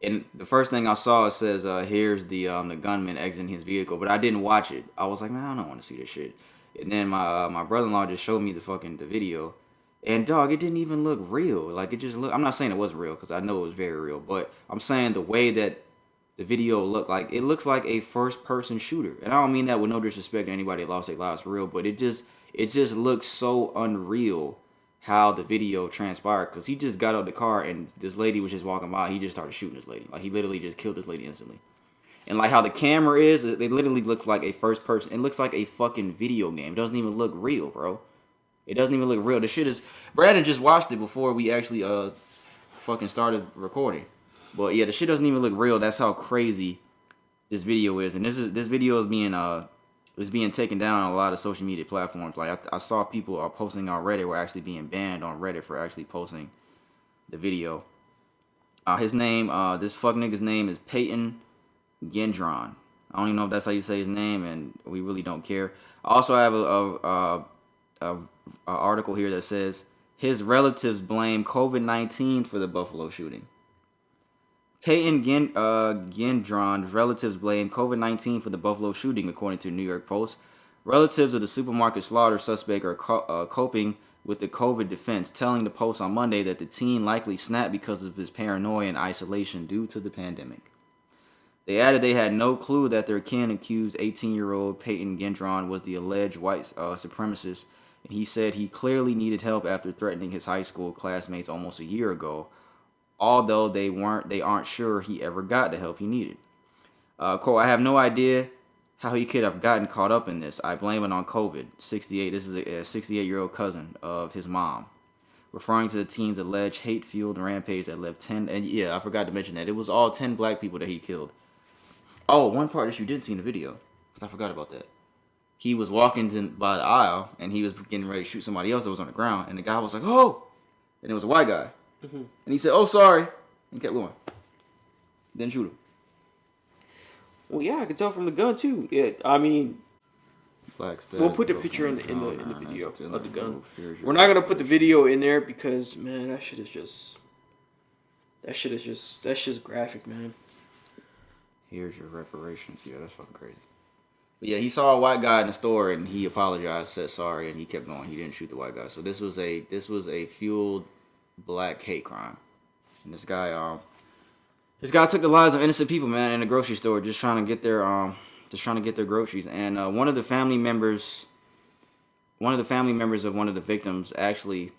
And the first thing I saw, it says, here's the gunman exiting his vehicle. But I didn't watch it. I was like, man, I don't want to see this shit. And then my brother-in-law just showed me the video. And, dog, it didn't even look real. Like, it just looked... I'm not saying it wasn't real, because I know it was very real. But I'm saying the way that the video looked like... It looks like a first-person shooter. And I don't mean that with no disrespect to anybody that lost their lives for real. But it just looks so unreal how the video transpired. Because he just got out of the car, and this lady was just walking by. He just started shooting this lady. Like, he literally just killed this lady instantly. And, like, how the camera is, it literally looks like a first-person... It looks like a fucking video game. It doesn't even look real, bro. It doesn't even look real. The shit is... Brandon just watched it before we actually fucking started recording. But yeah, the shit doesn't even look real. That's how crazy this video is. And this video is being taken down on a lot of social media platforms. Like I saw people are posting on Reddit were actually being banned on Reddit for actually posting the video. His name, this fuck nigga's name is Peyton Gendron. I don't even know if that's how you say his name, and we really don't care. I also have a article here that says his relatives blame COVID-19 for the Buffalo shooting. Peyton Gendron's relatives blame COVID-19 for the Buffalo shooting, according to New York Post. Relatives of the supermarket slaughter suspect are coping with the COVID defense, telling the Post on Monday that the teen likely snapped because of his paranoia and isolation due to the pandemic. They added they had no clue that their kin accused 18-year-old Peyton Gendron was the alleged white supremacist. And he said he clearly needed help after threatening his high school classmates almost a year ago, although they aren't sure he ever got the help he needed. Quote, I have no idea how he could have gotten caught up in this. I blame it on COVID. 68. This is a 68-year-old cousin of his mom, referring to the teen's alleged hate-fueled rampage that left 10... And yeah, I forgot to mention that. It was all 10 black people that he killed. Oh, one part that you didn't see in the video, because I forgot about that. He was walking by the aisle, and he was getting ready to shoot somebody else that was on the ground, and the guy was like, oh! And it was a white guy. Mm-hmm. And he said, oh, sorry, and kept going. Didn't shoot him. Well, yeah, I could tell from the gun, too. Yeah, I mean, we'll put the picture in the video of the gun. We're not going to put the video in there because, man, that shit is just graphic, man. Here's your reparations. Yeah, that's fucking crazy. But yeah, he saw a white guy in the store and he apologized, said sorry, and he kept going. He didn't shoot the white guy. So this was a fueled black hate crime. And this guy took the lives of innocent people, man, in a grocery store, just trying to get their groceries. And one of the family members of one of the victims actually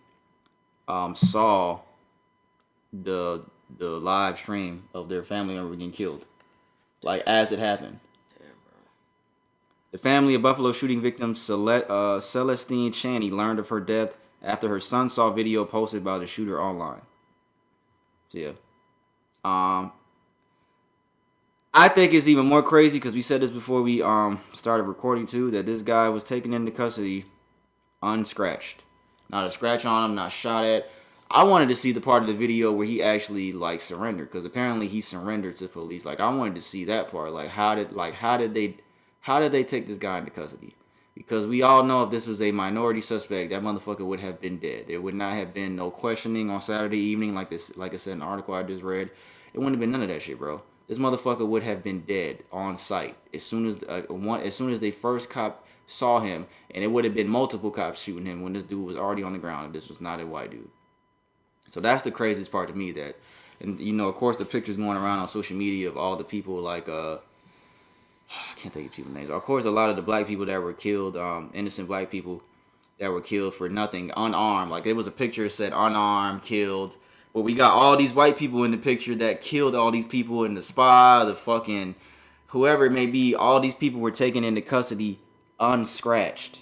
saw the live stream of their family member getting killed, like as it happened. The family of Buffalo shooting victim Celestine Chaney learned of her death after her son saw video posted by the shooter online. So yeah, I think it's even more crazy because we said this before we started recording too, that this guy was taken into custody unscratched, not a scratch on him, not shot at. I wanted to see the part of the video where he actually like surrendered, because apparently he surrendered to police. Like I wanted to see that part. Like how did they take this guy into custody? Because we all know if this was a minority suspect, that motherfucker would have been dead. There would not have been no questioning on Saturday evening, like I said in the article I just read. It wouldn't have been none of that shit, bro. This motherfucker would have been dead on sight as soon as they first cop saw him, and it would have been multiple cops shooting him when this dude was already on the ground. And this was not a white dude. So that's the craziest part to me. That, and you know, of course, the pictures going around on social media of all the people like I can't think of people's names. Of course, a lot of the black people that were killed, innocent black people that were killed for nothing, unarmed. Like there was a picture that said unarmed, killed. But we got all these white people in the picture that killed all these people in the spa, the fucking whoever it may be. All these people were taken into custody unscratched.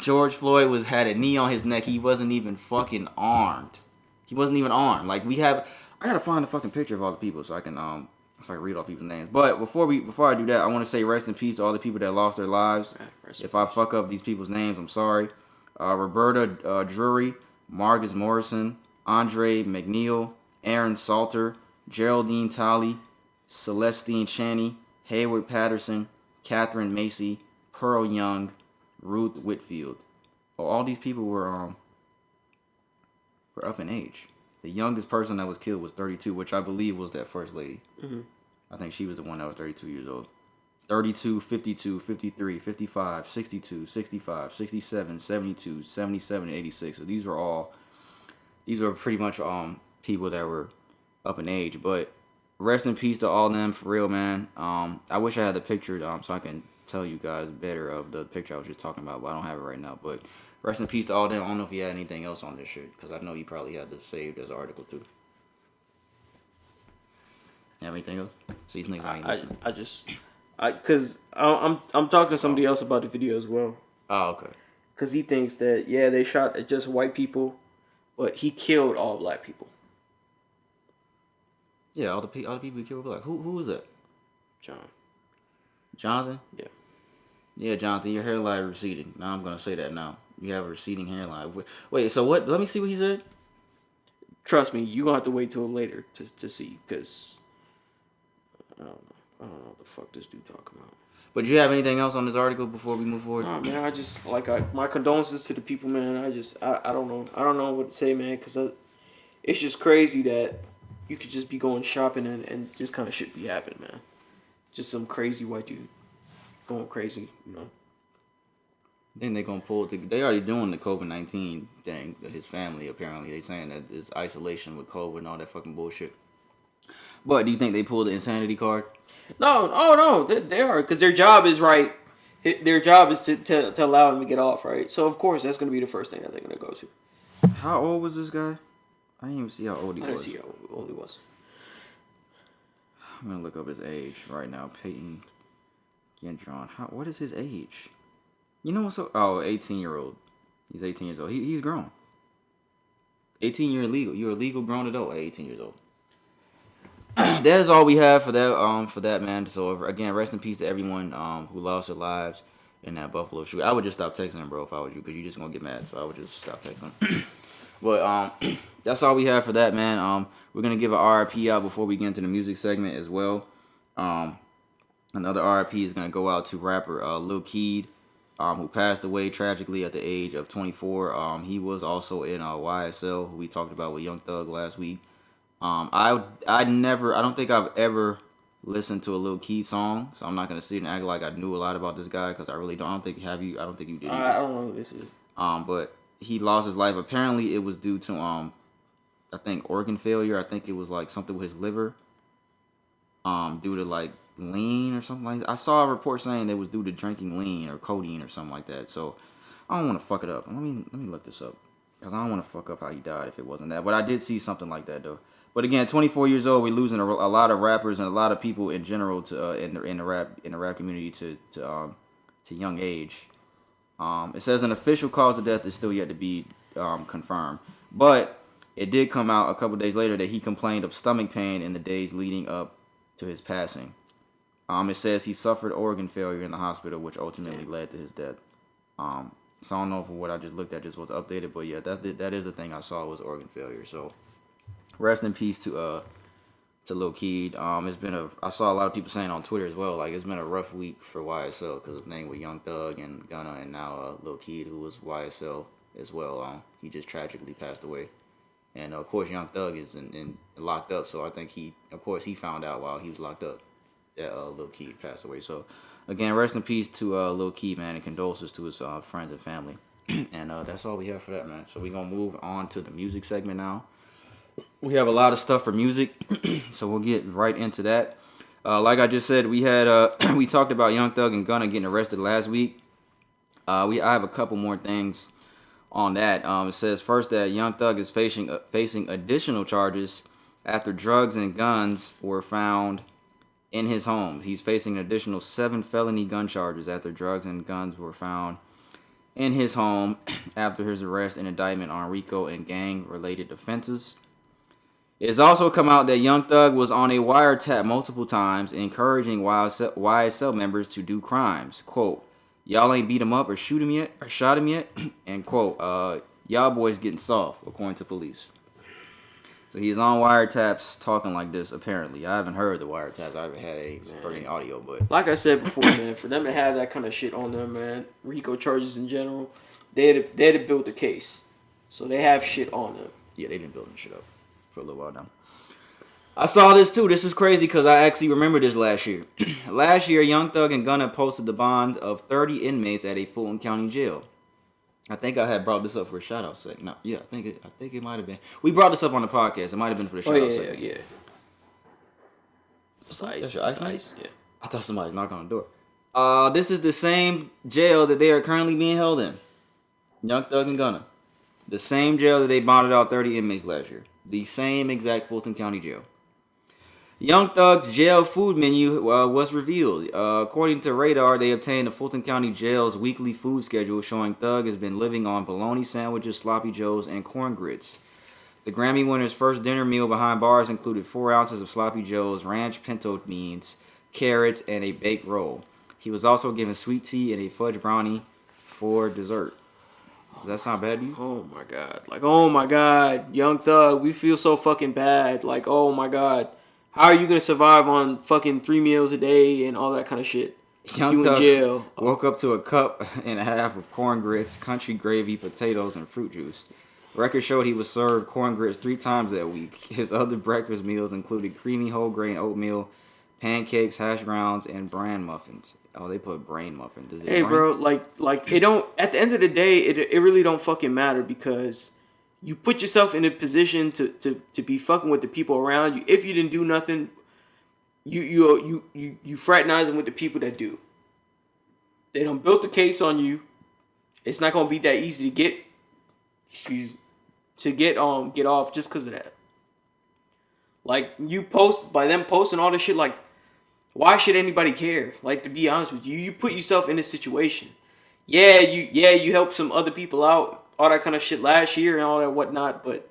George Floyd had a knee on his neck. He wasn't even fucking armed. He wasn't even armed. Like I gotta find a fucking picture of all the people so I can read all people's names. But before I do that, I want to say rest in peace to all the people that lost their lives. If I fuck up these people's names, I'm sorry. Roberta Drury, Marcus Morrison, Andre McNeil, Aaron Salter, Geraldine Tolley, Celestine Chaney, Hayward Patterson, Catherine Macy, Pearl Young, Ruth Whitfield. Oh, all these people were up in age. The youngest person that was killed was 32, which I believe was that first lady. Mm-hmm. I think she was the one that was 32 years old. 32, 52, 53, 55, 62, 65, 67, 72, 77, and 86. So these were pretty much people that were up in age. But rest in peace to all of them, for real, man. I wish I had the picture so I can tell you guys better of the picture I was just talking about, but I don't have it right now. But rest in peace to all of them. I don't know if you had anything else on this shit, because I know you probably had this saved as an article too. You have anything else? So these niggas ain't listening. Because I'm talking to somebody else about the video as well. Oh, okay. Because he thinks that they shot at just white people, but he killed all black people. Yeah, all the people he killed were black. Who was that? Jonathan? Yeah. Yeah, Jonathan, your hairline receding. Now I'm gonna say that now. You have a receding hairline. Wait, so what? Let me see what he said. Trust me, you're gonna have to wait till later to see, because I don't know what the fuck this dude talking about. But do you have anything else on this article before we move forward? Nah, man, I just my condolences to the people, man. I don't know what to say, man, because it's just crazy that you could just be going shopping and just kind of shit be happening, man. Just some crazy white dude going crazy, you know. I think they're gonna pull. They already doing the COVID-19 thing. His family apparently they saying that it's isolation with COVID and all that fucking bullshit. But do you think they pulled the insanity card? No, they are, because their job is right. Their job is to allow them to get off, right? So of course that's gonna be the first thing that they're gonna go to. How old was this guy? I didn't even see how old he was. I didn't see how old he was. I'm gonna look up his age right now. Peyton Gendron. What is his age? You know what's so? 18-year-old. He's 18 years old. He's grown. 18 year legal. You're a legal grown adult at 18 years old. That is all we have for that man. So again, rest in peace to everyone who lost their lives in that Buffalo shooting. I would just stop texting him, bro, if I was you, because you're just gonna get mad. So I would just stop texting him. But that's all we have for that, man. We're gonna give an RIP out before we get into the music segment as well. Another RIP is gonna go out to rapper Lil Keed, who passed away tragically at the age of 24. He was also in YSL, who we talked about with Young Thug last week. I don't think I've ever listened to a Lil Keed song, so I'm not gonna sit and act like I knew a lot about this guy because I really don't. I don't think I don't think you did either. I don't know who this is. But he lost his life. Apparently, it was due to I think organ failure. I think it was like something with his liver. Due to like lean or something like that. I saw a report saying it was due to drinking lean or codeine or something like that. So I don't want to fuck it up. Let me look this up because I don't want to fuck up how he died if it wasn't that. But I did see something like that though. But again, 24 years old, we're losing a lot of rappers and a lot of people in general to in the rap community to young age. It says an official cause of death is still yet to be confirmed, but it did come out a couple days later that he complained of stomach pain in the days leading up to his passing. It says he suffered organ failure in the hospital, which ultimately led to his death. So I don't know if what I just looked at just was updated, but yeah, that is the thing I saw was organ failure. So rest in peace to Lil Keed. I saw a lot of people saying on Twitter as well, like it's been a rough week for YSL because his name was Young Thug and Gunna, and now Lil Keed, who was YSL as well. He just tragically passed away, and of course Young Thug is in locked up. So I think he found out while he was locked up that Lil Keed passed away. So again, rest in peace to Lil Keed, man, and condolences to his friends and family. And that's all we have for that, man. So we're gonna move on to the music segment now. We have a lot of stuff for music, so we'll get right into that. Like I just said, we had we talked about Young Thug and Gunna getting arrested last week. I have a couple more things on that. It says first that Young Thug is facing additional charges after drugs and guns were found in his home. He's facing an additional 7 felony gun charges after drugs and guns were found in his home after his arrest and indictment on RICO and gang-related offenses. It has also come out that Young Thug was on a wiretap multiple times, encouraging YSL members to do crimes. Quote, "Y'all ain't beat him up or shot him yet," and quote, "Y'all boys getting soft," according to police. So he's on wiretaps talking like this, apparently. I haven't heard the wiretaps. I haven't heard any audio, but Like I said before, man, for them to have that kind of shit on them, man, RICO charges in general, they had to build the case. So they have shit on them. Yeah, they've been building shit up for a little while now. I saw this too. This was crazy because I actually remember this last year. Last year, Young Thug and Gunna posted the bond of 30 inmates at a Fulton County jail. I think I had brought this up for a shout-out segment. No, yeah, I think it might have been. We brought this up on the podcast. It might have been for the shout-out segment. Yeah. It's ice. Yeah. I thought somebody knocked on the door. This is the same jail that they are currently being held in. Young Thug and Gunna. The same jail that they bonded out 30 inmates last year. The same exact Fulton County jail. Young Thug's jail food menu was revealed. According to Radar, they obtained the Fulton County Jail's weekly food schedule showing Thug has been living on bologna sandwiches, sloppy joes, and corn grits. The Grammy winner's first dinner meal behind bars included 4 ounces of sloppy joes, ranch pinto beans, carrots, and a baked roll. He was also given sweet tea and a fudge brownie for dessert. Does that sound bad to you? Oh my god. Like, oh my god. Young Thug, we feel so fucking bad. Like, oh my god. How are you going to survive on fucking 3 meals a day and all that kind of shit? Young Thug woke up to a cup and a half of corn grits, country gravy, potatoes, and fruit juice. Records showed he was served corn grits 3 times that week. His other breakfast meals included creamy whole grain oatmeal, pancakes, hash browns, and bran muffins. Oh, they put brain muffins. Hey, bro, like it don't. At the end of the day, it really don't fucking matter because you put yourself in a position to be fucking with the people around you. If you didn't do nothing, you fraternizing with the people that do. They done built the case on you. It's not gonna be that easy to get off just because of that. Like by them posting all this shit, like why should anybody care? Like, to be honest with you, you put yourself in this situation. Yeah, you helped some other people out, all that kind of shit last year and all that whatnot, but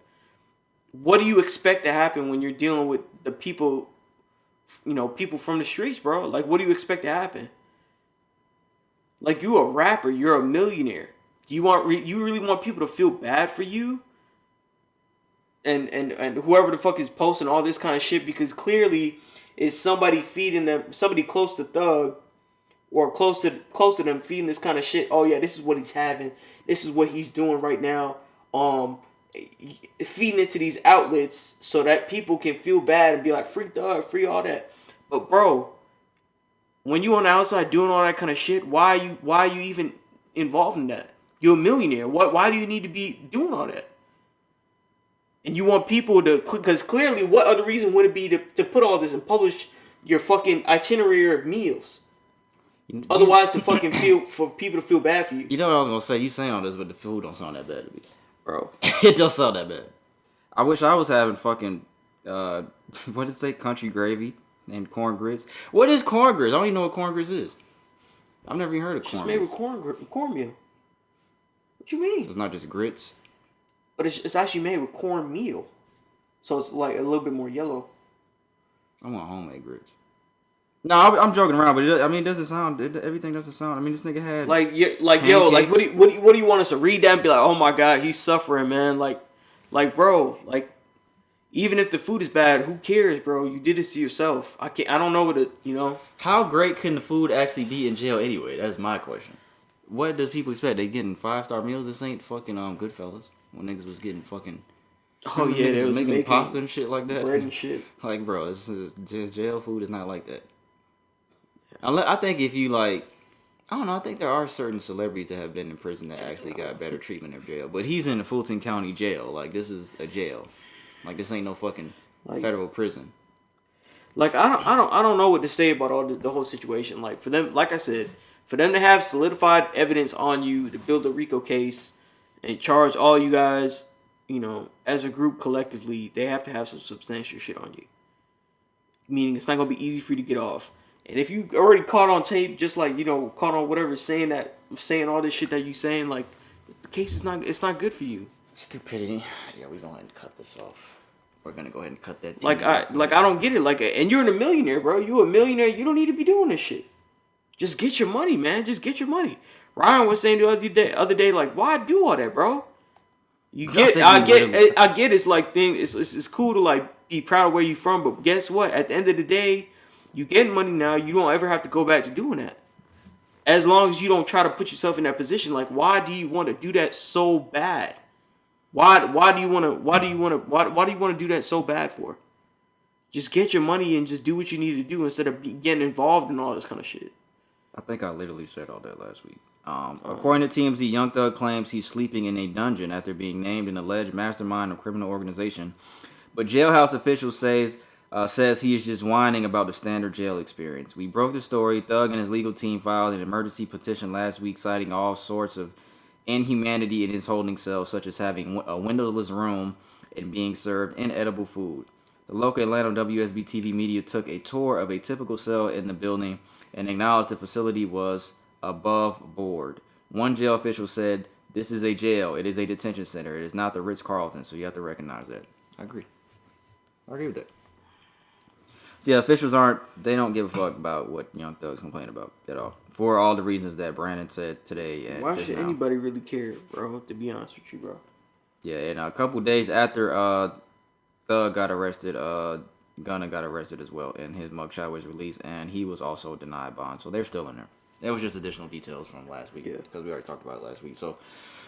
what do you expect to happen when you're dealing with the people, people from the streets, bro? Like, what do you expect to happen? Like, you a rapper, you're a millionaire. Do you really want people to feel bad for you? And whoever the fuck is posting all this kind of shit, because clearly it's somebody feeding them, somebody close to Thug or close to them feeding this kind of shit. Oh yeah, this is what he's having. This is what he's doing right now. Feeding it to these outlets so that people can feel bad and be like, free Thug, free all that. But bro, when you on the outside doing all that kind of shit, why are you even involved in that? You're a millionaire. Why do you need to be doing all that? And you want people to, because clearly, what other reason would it be to put all this and publish your fucking itinerary of meals? Otherwise, to fucking for people to feel bad for you. You know what I was gonna say? You saying all this, but the food don't sound that bad to me, bro. It don't sound that bad. I wish I was having fucking what did it say? Country gravy and corn grits. What is corn grits? I don't even know what corn grits is. I've never even heard of corn. It's made with cornmeal. What you mean? It's not just grits. But it's actually made with cornmeal, so it's like a little bit more yellow. I want homemade grits. No, I'm joking around, but it doesn't sound. Everything doesn't sound. I mean, this nigga had what do you want us to read that and be like, oh my god, he's suffering, man? Like, bro, like, even if the food is bad, who cares, bro? You did this to yourself. I don't know what to, How great can the food actually be in jail anyway? That's my question. What does people expect? They getting 5-star meals? This ain't fucking Goodfellas. When niggas was getting fucking. Oh yeah, they was making pasta and shit like that. Bread and shit. Like, bro, this is just jail food is not like that. I think if you like, I don't know. I think there are certain celebrities that have been in prison that actually got better treatment in jail. But he's in the Fulton County jail. Like, this is a jail. Like, this ain't no fucking federal prison. Like, I don't know what to say about all the whole situation. Like, for them, like I said, for them to have solidified evidence on you to build a RICO case and charge all you guys, as a group collectively, they have to have some substantial shit on you. Meaning it's not going to be easy for you to get off. And if you already caught on tape, just like, caught on whatever, saying all this shit that you saying, like, the case is it's not good for you. Stupidity. Yeah, we're going to go ahead and cut this off. We're going to go ahead and cut that. I don't get it. Like, and you're a millionaire, bro. You a millionaire. You don't need to be doing this shit. Just get your money, man. Just get your money. Ryan was saying the other day, like, why do all that, bro? I get it's like it's cool to like be proud of where you from, but guess what? At the end of the day, you getting money now. You don't ever have to go back to doing that. As long as you don't try to put yourself in that position, like, why do you want to do that so bad? Why do you want to do that so bad for? Just get your money and just do what you need to do instead of getting involved in all this kind of shit. I think I literally said all that last week. According to TMZ, Young Thug claims he's sleeping in a dungeon after being named an alleged mastermind of a criminal organization. But jailhouse officials says he is just whining about the standard jail experience. We broke the story. Thug and his legal team filed an emergency petition last week citing all sorts of inhumanity in his holding cell, such as having a windowless room and being served inedible food. The local Atlanta WSB TV media took a tour of a typical cell in the building and acknowledged the facility was above board. One jail official said, "This is a jail. It is a detention center. It is not the Ritz-Carlton, so you have to recognize that." I agree with that. So yeah, officials don't give a fuck about what Young Thug's complaining about at all. For all the reasons that Brandon said today. And why should anybody really care, bro? To be honest with you, bro. Yeah, and a couple days after Thug got arrested, Gunna got arrested as well, and his mugshot was released, and he was also denied bond. So they're still in there. It was just additional details from last week, because we already talked about it last week. So,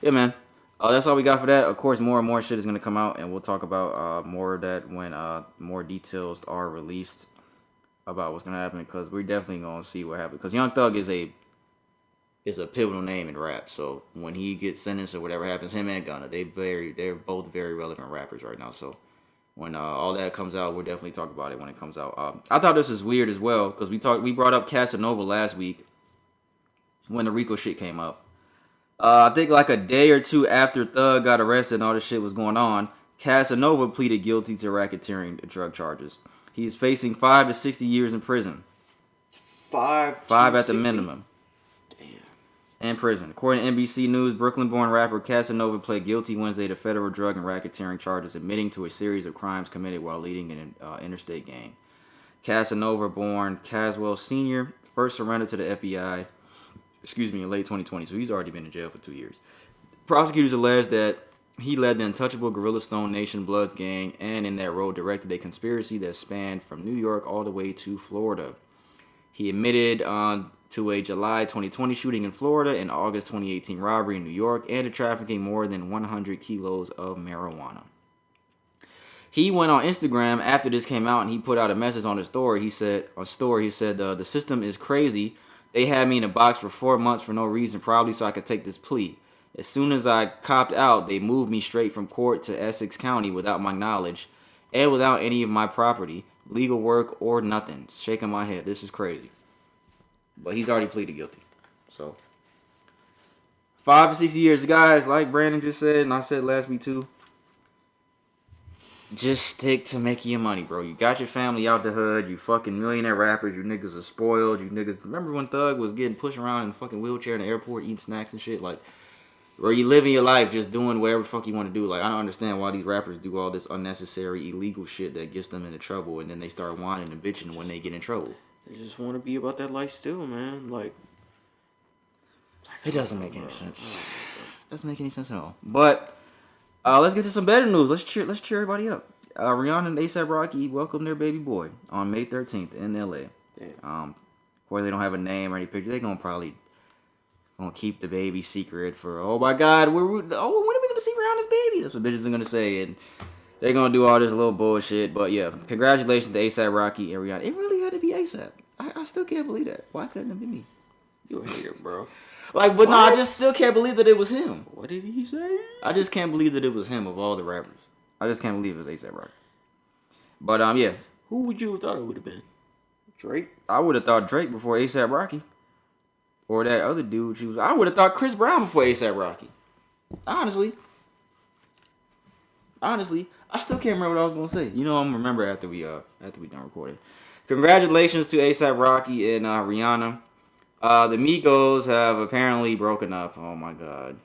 yeah, man. That's all we got for that. Of course, more and more shit is going to come out, and we'll talk about more of that when more details are released about what's going to happen, because we're definitely going to see what happens. Because Young Thug is a pivotal name in rap, so when he gets sentenced or whatever happens, him and Gunna, they're both very relevant rappers right now. So when all that comes out, we'll definitely talk about it when it comes out. I thought this was weird as well, because we brought up Casanova last week when the RICO shit came up. I think like a day or two after Thug got arrested and all this shit was going on, Casanova pleaded guilty to racketeering drug charges. He is facing 5 to 60 years in prison. 5 at the minimum. Damn. In prison. According to NBC News, Brooklyn-born rapper Casanova pled guilty Wednesday to federal drug and racketeering charges, admitting to a series of crimes committed while leading an interstate gang. Casanova, born Caswell Sr., first surrendered to the FBI in late 2020, so he's already been in jail for 2 years. Prosecutors allege that he led the untouchable Gorilla Stone Nation Bloods gang, and in that role directed a conspiracy that spanned from New York all the way to Florida. He admitted to a July 2020 shooting in Florida and August 2018 robbery in New York, and to trafficking more than 100 kilos of marijuana. He went on Instagram after this came out and he put out a message on his story. He said, the system is crazy. They had me in a box for 4 months for no reason, probably so I could take this plea. As soon as I copped out, they moved me straight from court to Essex County without my knowledge and without any of my property, legal work, or nothing. Shaking my head. This is crazy. But he's already pleaded guilty. So, 5 to 6 years. Guys, like Brandon just said, and I said last week too, just stick to making your money, bro. You got your family out the hood. You fucking millionaire rappers. You niggas are spoiled. You niggas... Remember when Thug was getting pushed around in a fucking wheelchair in the airport eating snacks and shit? Like, where you living your life just doing whatever the fuck you want to do. Like, I don't understand why these rappers do all this unnecessary, illegal shit that gets them into trouble, and then they start whining and bitching when they get in trouble. They just want to be about that life still, man. Like it doesn't make any sense. Doesn't make any sense at all. But let's get to some better news. Let's cheer everybody up. Rihanna and A$AP Rocky welcomed their baby boy on May 13th in LA. Of course, they don't have a name or any picture. They're gonna probably keep the baby secret for, oh my God, when are we gonna see Rihanna's baby? That's what bitches are gonna say, and they're gonna do all this little bullshit. But yeah, congratulations to A$AP Rocky and Rihanna. It really had to be A$AP. I still can't believe that. Why couldn't it be me? You're a hater, bro. Like, but no, I just still can't believe that it was him. What did he say? I just can't believe that it was him of all the rappers. I just can't believe it was A$AP Rocky. But yeah. Who would you have thought it would have been? Drake? I would have thought Drake before A$AP Rocky. Or that other dude. I would have thought Chris Brown before A$AP Rocky. Honestly, I still can't remember what I was gonna say. You know, I'm gonna remember after we done recording. Congratulations to A$AP Rocky and Rihanna. The Migos have apparently broken up. Oh my God,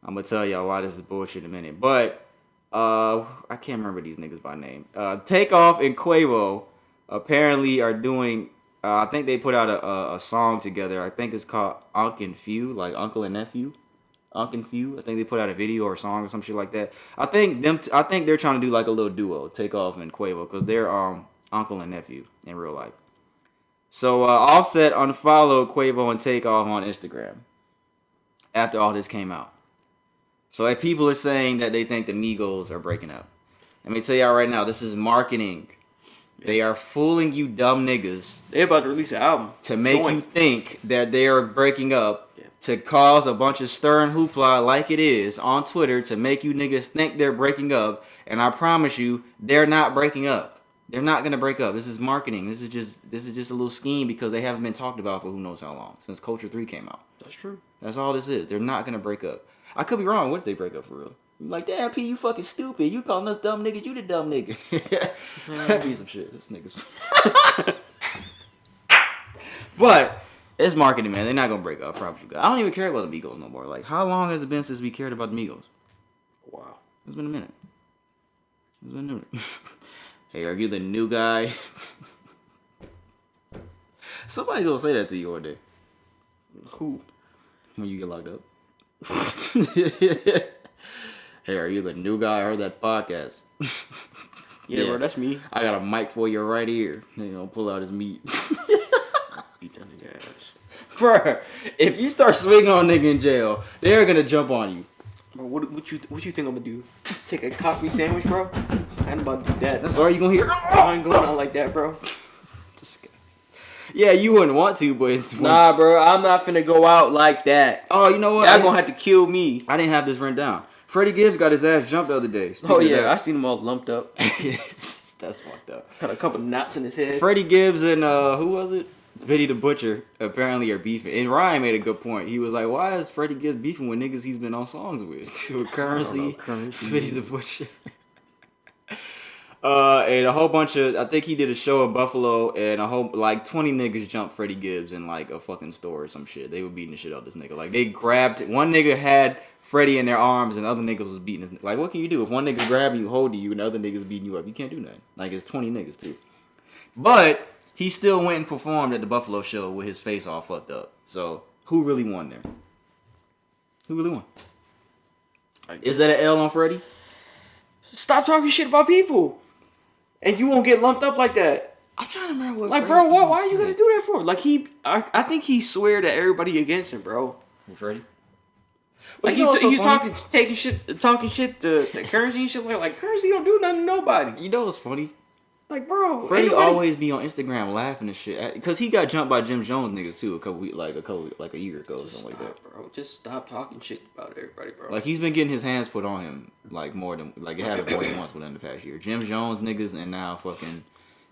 I'm gonna tell y'all why this is bullshit in a minute. But I can't remember these niggas by name. Takeoff and Quavo apparently are doing. I think they put out a song together. I think it's called Unc and Few, like Uncle and Nephew. Unc and Few. I think they put out a video or a song or some shit like that. I think they're trying to do like a little duo, Takeoff and Quavo, because they're uncle and nephew in real life. So Offset unfollowed Quavo and Takeoff on Instagram after all this came out. So people are saying that they think the Migos are breaking up. Let me tell y'all right now, this is marketing. They are fooling you dumb niggas. They're about to release an album. To make you think that they are breaking up. Yeah. To cause a bunch of stir and hoopla like it is on Twitter. To make you niggas think they're breaking up. And I promise you, they're not breaking up. They're not going to break up. This is marketing. This is just a little scheme because they haven't been talked about for who knows how long. Since Culture 3 came out. That's true. That's all this is. They're not going to break up. I could be wrong. What if they break up for real? Like, damn, P, you fucking stupid. You calling us dumb niggas, you the dumb nigga. That'd be some shit. This niggas. But, it's marketing, man. They're not going to break up, I promise you guys. I don't even care about the Migos no more. Like, how long has it been since we cared about the Migos? Wow. It's been a minute. Hey, are you the new guy? Somebody's going to say that to you one day. Who? When you get locked up. Hey, are you the new guy? I heard that podcast. Yeah, bro, that's me. I got a mic for your right ear. You know, pull out his meat. Beat that nigga ass. Bruh, if you start swinging on a nigga in jail, they're gonna jump on you. Bro, what you think I'm gonna do? Take a coffee sandwich, bro? I ain't about to do that. That's all you gonna hear. I ain't going on like that, bro. Yeah, you wouldn't want to, but it's nah, bro, I'm not finna go out like that. Oh, you know what? Y'all gonna have to kill me. I didn't have this written down. Freddie Gibbs got his ass jumped the other day. Oh yeah, I seen him all lumped up. That's fucked up. Got a couple knots in his head. Freddie Gibbs and who was it? Vinny the Butcher apparently are beefing. And Ryan made a good point. He was like, why is Freddie Gibbs beefing with niggas he's been on songs with? With Currency, Vinny the Butcher. And a whole bunch of, I think he did a show in Buffalo, and 20 niggas jumped Freddie Gibbs in like a fucking store or some shit. They were beating the shit out of this nigga. Like they grabbed, one nigga had Freddie in their arms, and the other niggas was beating his nigga. Like what can you do if one nigga grabbing you, holding you, and the other niggas beating you up? You can't do nothing. Like it's 20 niggas too. But he still went and performed at the Buffalo show with his face all fucked up. So who really won there? Who really won? Is that an L on Freddie? Stop talking shit about people. And you won't get lumped up like that. I'm trying to remember what. Like, bro, why are you gonna do that for? Like, I think he swear to everybody against him, bro. Who, Freddie? Like he was talking shit to Currency and shit like Currency don't do nothing to nobody. You know what's funny? Like, bro, Freddie always be on Instagram laughing and shit because he got jumped by Jim Jones niggas too a year ago or something like that. Bro, just stop talking shit about everybody, bro. Like he's been getting his hands put on him like more than like it happened more than once within the past year. Jim Jones niggas and now fucking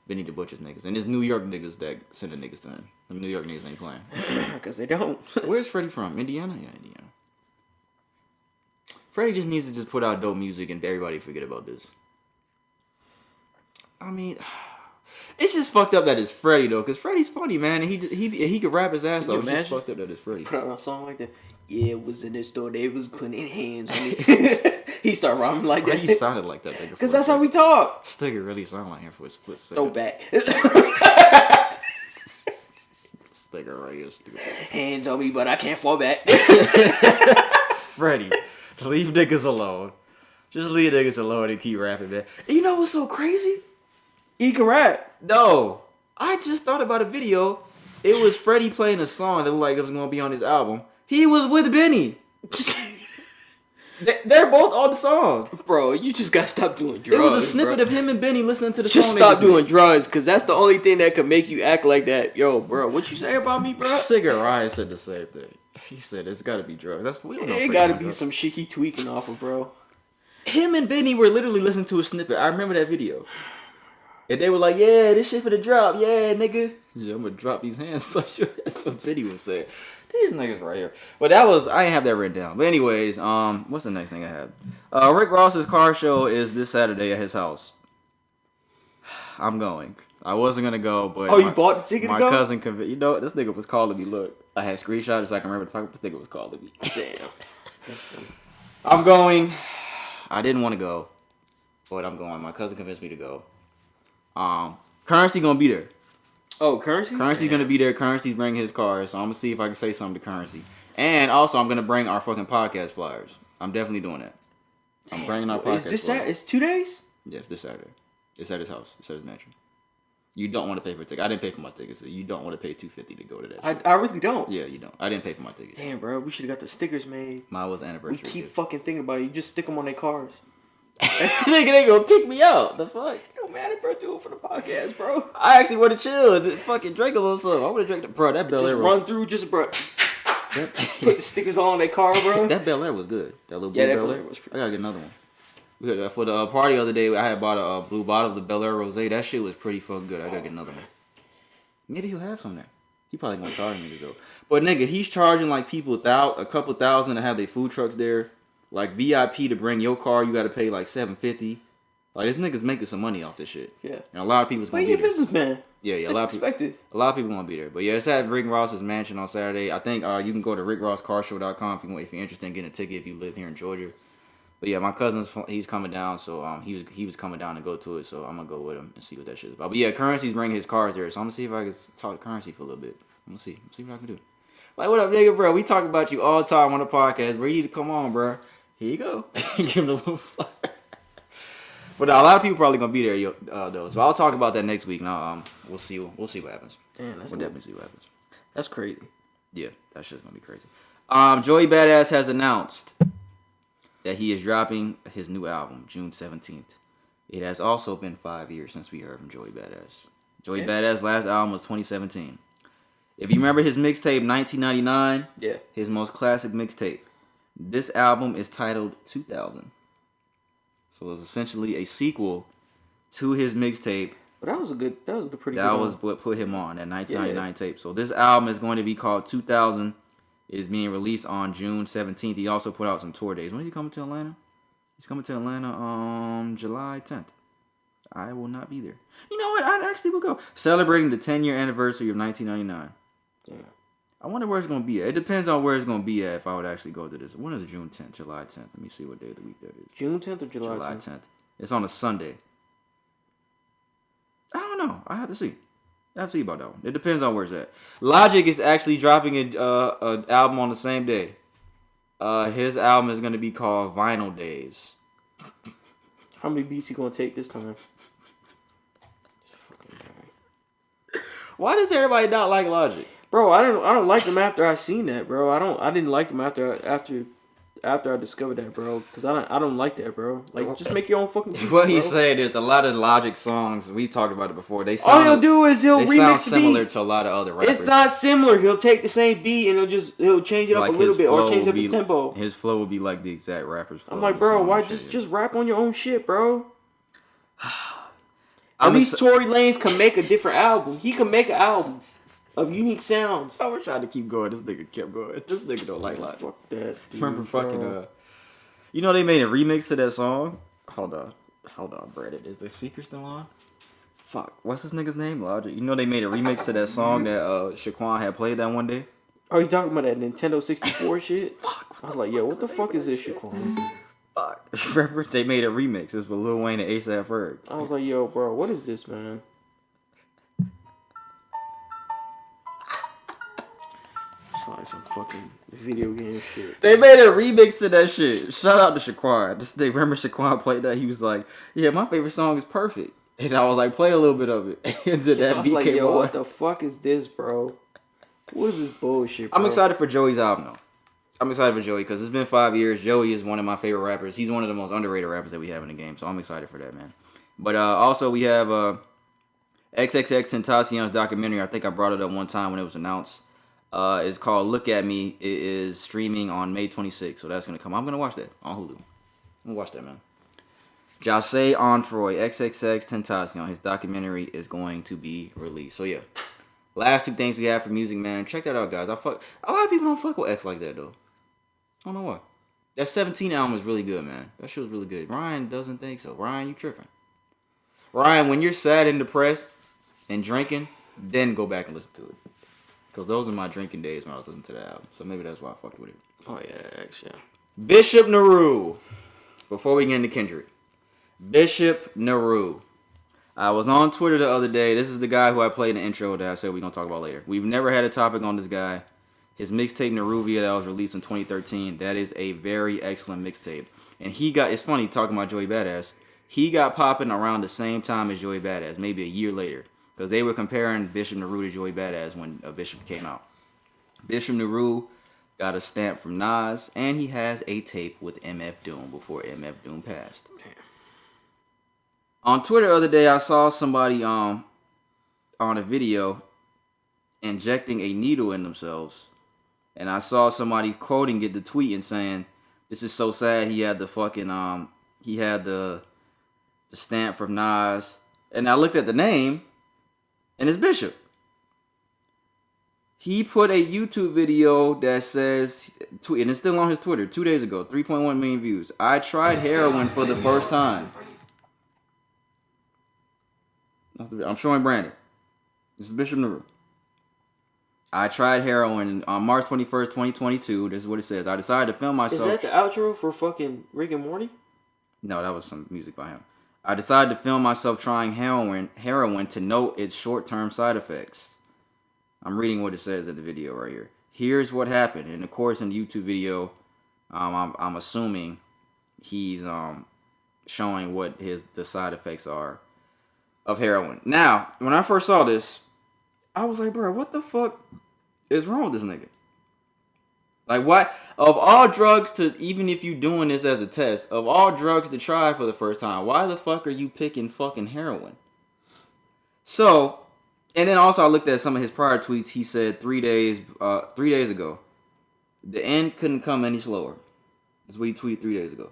Benny the Butcher's niggas and it's New York niggas that send the niggas to him. The New York niggas ain't playing because they don't. Where's Freddie from? Indiana? Yeah, Indiana. Freddie just needs to just put out dope music and everybody forget about this. I mean, it's just fucked up that it's Freddie though, cause Freddie's funny, man, and he could rap his ass off. It's just fucked up that it's Freddie. Put out a song like that. Yeah, it was in the store. They was putting hands on me. He started rhyming like that. You sounded like that, nigga. Cause that's how we talk. This nigga really sounded like him for a split second. Throw back. This nigga right here, stupid. Hands on me, but I can't fall back. Freddie, leave niggas alone. Just leave niggas alone and keep rapping, man. And you know what's so crazy? He can rap. No. I just thought about a video. It was Freddie playing a song that looked like it was going to be on his album. He was with Benny. They're both on the song. Bro, you just got to stop doing drugs. It was a snippet of him and Benny listening to the just song. Just stop doing drugs, because that's the only thing that could make you act like that. Yo, bro, what you say about me, bro? Sigga Ryan said the same thing. He said it's got to be drugs. That's we don't know. It got to be some shit he tweaking off of, bro. Him and Benny were literally listening to a snippet. I remember that video. And they were like, yeah, this shit for the drop. Yeah, nigga. Yeah, I'm going to drop these hands. So that's what Benny was saying. These niggas right here. But I didn't have that written down. But anyways, what's the next thing I had? Rick Ross's car show is this Saturday at his house. I'm going. I wasn't going to go, but... Oh, you bought the ticket to go? My cousin convinced... You know, this nigga was calling me. Look, I had screenshots so I can remember talking. This nigga was calling me. Damn. That's funny. I'm going. I didn't want to go, but I'm going. My cousin convinced me to go. Currency gonna be there. Oh, Currency? Currency's gonna be there. Currency's bringing his car, so I'm gonna see if I can say something to Currency. And also, I'm gonna bring our fucking podcast flyers. I'm definitely doing that. I'm bringing our podcast flyers. It's 2 days? Yes, this Saturday. It's at his house. It's at his mansion. You don't want to pay for a ticket. I didn't pay for my ticket, so you don't want to pay $250 to go to that. I really don't. Yeah, you don't. I didn't pay for my ticket. Damn, bro, we should have got the stickers made. Mine was anniversary. We keep fucking thinking about it. You just stick them on their cars. Nigga, they gonna kick me out. The fuck? It don't matter, bro. Do it for the podcast, bro. I actually want to chill. Just fucking drink a little something. I want to drink the... Bro, that Bel Air just run through, bro. Put the stickers on their car, bro. That Bel Air was good. That little blue Bel Air was pretty. I gotta get another one. We had, for the party the other day, I had bought a blue bottle of the Bel Air Rosé. That shit was pretty fucking good. I gotta get another one. Maybe he'll have some there. He probably gonna charge me to go. But nigga, he's charging like people a couple thousand to have their food trucks there. Like VIP to bring your car, you gotta pay like $750. Like this nigga's making some money off this shit. Yeah. And a lot of people's gonna be there. You're a businessman. Yeah. It's expected. A lot of people won't be there. But yeah, it's at Rick Ross's mansion on Saturday. I think you can go to rickrosscarshow.com if you're interested in getting a ticket if you live here in Georgia. But yeah, my he's coming down, so he was coming down to go to it, so I'm gonna go with him and see what that shit's about. But yeah, Currency's bringing his cars there, so I'm gonna see if I can talk to Currency for a little bit. I'm gonna see what I can do. Like, what up, nigga, bro? We talk about you all the time on the podcast, bro. You need to come on, bro. Here you go. Give him a little flyer. But a lot of people probably gonna be there, though. So I'll talk about that next week. Now, we'll see what happens. Damn, we'll definitely see what happens. That's crazy. Yeah, that shit's gonna be crazy. Joey Badass has announced that he is dropping his new album June 17th. It has also been 5 years since we heard from Joey Badass. Joey Badass' last album was 2017. If you remember his mixtape 1999, his most classic mixtape, this album is titled 2000. So it's essentially a sequel to his mixtape. But that was pretty good. That was what put him on, that 1999 tape. So this album is going to be called 2000. It is being released on June 17th. He also put out some tour days. When is he coming to Atlanta? He's coming to Atlanta July 10th. I will not be there. You know what? I actually will go. Celebrating the 10-year anniversary of 1999. Yeah. I wonder where it's going to be at. It depends on where it's going to be at if I would actually go to this. When is June 10th? July 10th. Let me see what day of the week that is. June 10th or July 10th? July 10th. It's on a Sunday. I don't know. I have to see. I have to see about that one. It depends on where it's at. Logic is actually dropping an album on the same day. His album is going to be called Vinyl Days. How many beats he going to take this time? Why does everybody not like Logic? Bro, I don't like him after I seen that, bro. I didn't like him after after I discovered that, bro, because I don't like that, bro. Like, just make your own fucking beats, What he's bro. saying is a lot of Logic songs, we talked about it before, they All sound, he'll do is he'll they remix sound the similar beat. to a lot of other rappers. It's not similar. He'll take the same beat and he'll change it up Like a little his bit or flow change up would the be- tempo. His flow would be like the exact rapper's flow. I'm like, of the bro, song why and shit. just rap on your own shit, bro? At I'm least exci- Tory Lanez can make a different album. He can make an album of unique sounds. I was trying to keep going. This nigga kept going. This nigga don't like Logic. Fuck that, dude. Remember fucking bro. you know they made a remix to that song? Hold on, Brandon. Is the speaker still on? Fuck. What's this nigga's name? Logic. You know they made a remix to that song that Shaquan had played that one day? Oh, you talking about that Nintendo 64 shit? Fuck. I was like, yo, what the fuck is this shit called? Fuck. Remember they made a remix. It's with Lil Wayne and ASAP Ferg. I was like, yo, bro, what is this, man? It's like some fucking video game shit. They made a remix to that shit. Shout out to Shaquan. This day, remember Shaquan played that? He was like, yeah, my favorite song is Perfect. And I was like, play a little bit of it. And then I that was beat like, came yo, on. what the fuck is this, bro? What is this bullshit, bro? I'm excited for Joey's album, though. I'm excited for Joey because it's been 5 years. Joey is one of my favorite rappers. He's one of the most underrated rappers that we have in the game, so I'm excited for that, man. But also, we have XXX Tentacion's documentary. I think I brought it up one time when it was announced. It's called Look At Me. It is streaming on May 26th, so that's going to come. I'm going to watch that on Hulu. I'm going to watch that, man. Jose Onfroy, XXX Tentacion, his documentary is going to be released. So, yeah. Last two things we have for music, man. Check that out, guys. A lot of people don't fuck with X like that, though. I don't know why. That 17 album was really good, man. That shit was really good. Ryan doesn't think so. Ryan, you tripping. Ryan, when you're sad and depressed and drinking, then go back and listen to it. Because those are my drinking days when I was listening to the album. So maybe that's why I fucked with it. Oh, yeah, X, yeah. Bishop Nehru. Before we get into Kendrick. Bishop Nehru. I was on Twitter the other day. This is the guy who I played in the intro that I said we're going to talk about later. We've never had a topic on this guy. His mixtape Neruvia that was released in 2013. That is a very excellent mixtape. And it's funny talking about Joey Badass. He got popping around the same time as Joey Badass, maybe a year later. Because they were comparing Bishop Nehru to Joey Badass when Bishop came out. Bishop Nehru got a stamp from Nas, and he has a tape with MF Doom before MF Doom passed. Damn. On Twitter the other day, I saw somebody on a video injecting a needle in themselves. And I saw somebody quoting it, the tweet, and saying, "This is so sad." He had the fucking he had the stamp from Nas, and I looked at the name, and it's Bishop. He put a YouTube video that says, and it's still on his Twitter, 2 days ago, 3.1 million views. I tried heroin for the first time. I'm showing Brandon. This is Bishop Nehru. I tried heroin on March 21st, 2022. This is what it says. I decided to film myself. Is that the outro for fucking Rick and Morty? No, that was some music by him. I decided to film myself trying heroin to note its short-term side effects. I'm reading what it says in the video right here. Here's what happened. And of course, in the YouTube video, I'm assuming he's showing what the side effects are of heroin. Now, when I first saw this, I was like, bro, what the fuck is wrong with this nigga? Like, why? Of all drugs to, even if you doing this as a test, of all drugs to try for the first time, why the fuck are you picking fucking heroin? So, and then also I looked at some of his prior tweets. He said 3 days ago, the end couldn't come any slower. That's what he tweeted 3 days ago.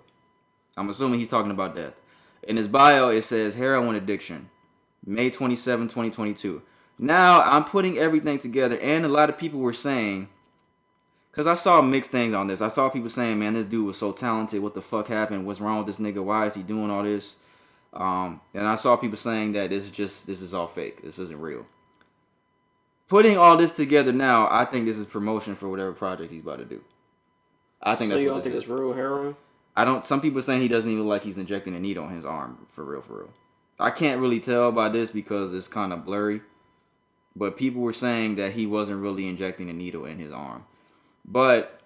I'm assuming he's talking about death. In his bio, it says heroin addiction, May 27, 2022. Now, I'm putting everything together, and a lot of people were saying, because I saw mixed things on this. I saw people saying, man, this dude was so talented. What the fuck happened? What's wrong with this nigga? Why is he doing all this? And I saw people saying that this is all fake. This isn't real. Putting all this together now, I think this is promotion for whatever project he's about to do. I think that's what this is. So you don't think it's real heroin? I don't. Some people are saying he doesn't even look like he's injecting a needle in his arm. For real. I can't really tell by this because it's kind of blurry. But people were saying that he wasn't really injecting a needle in his arm. But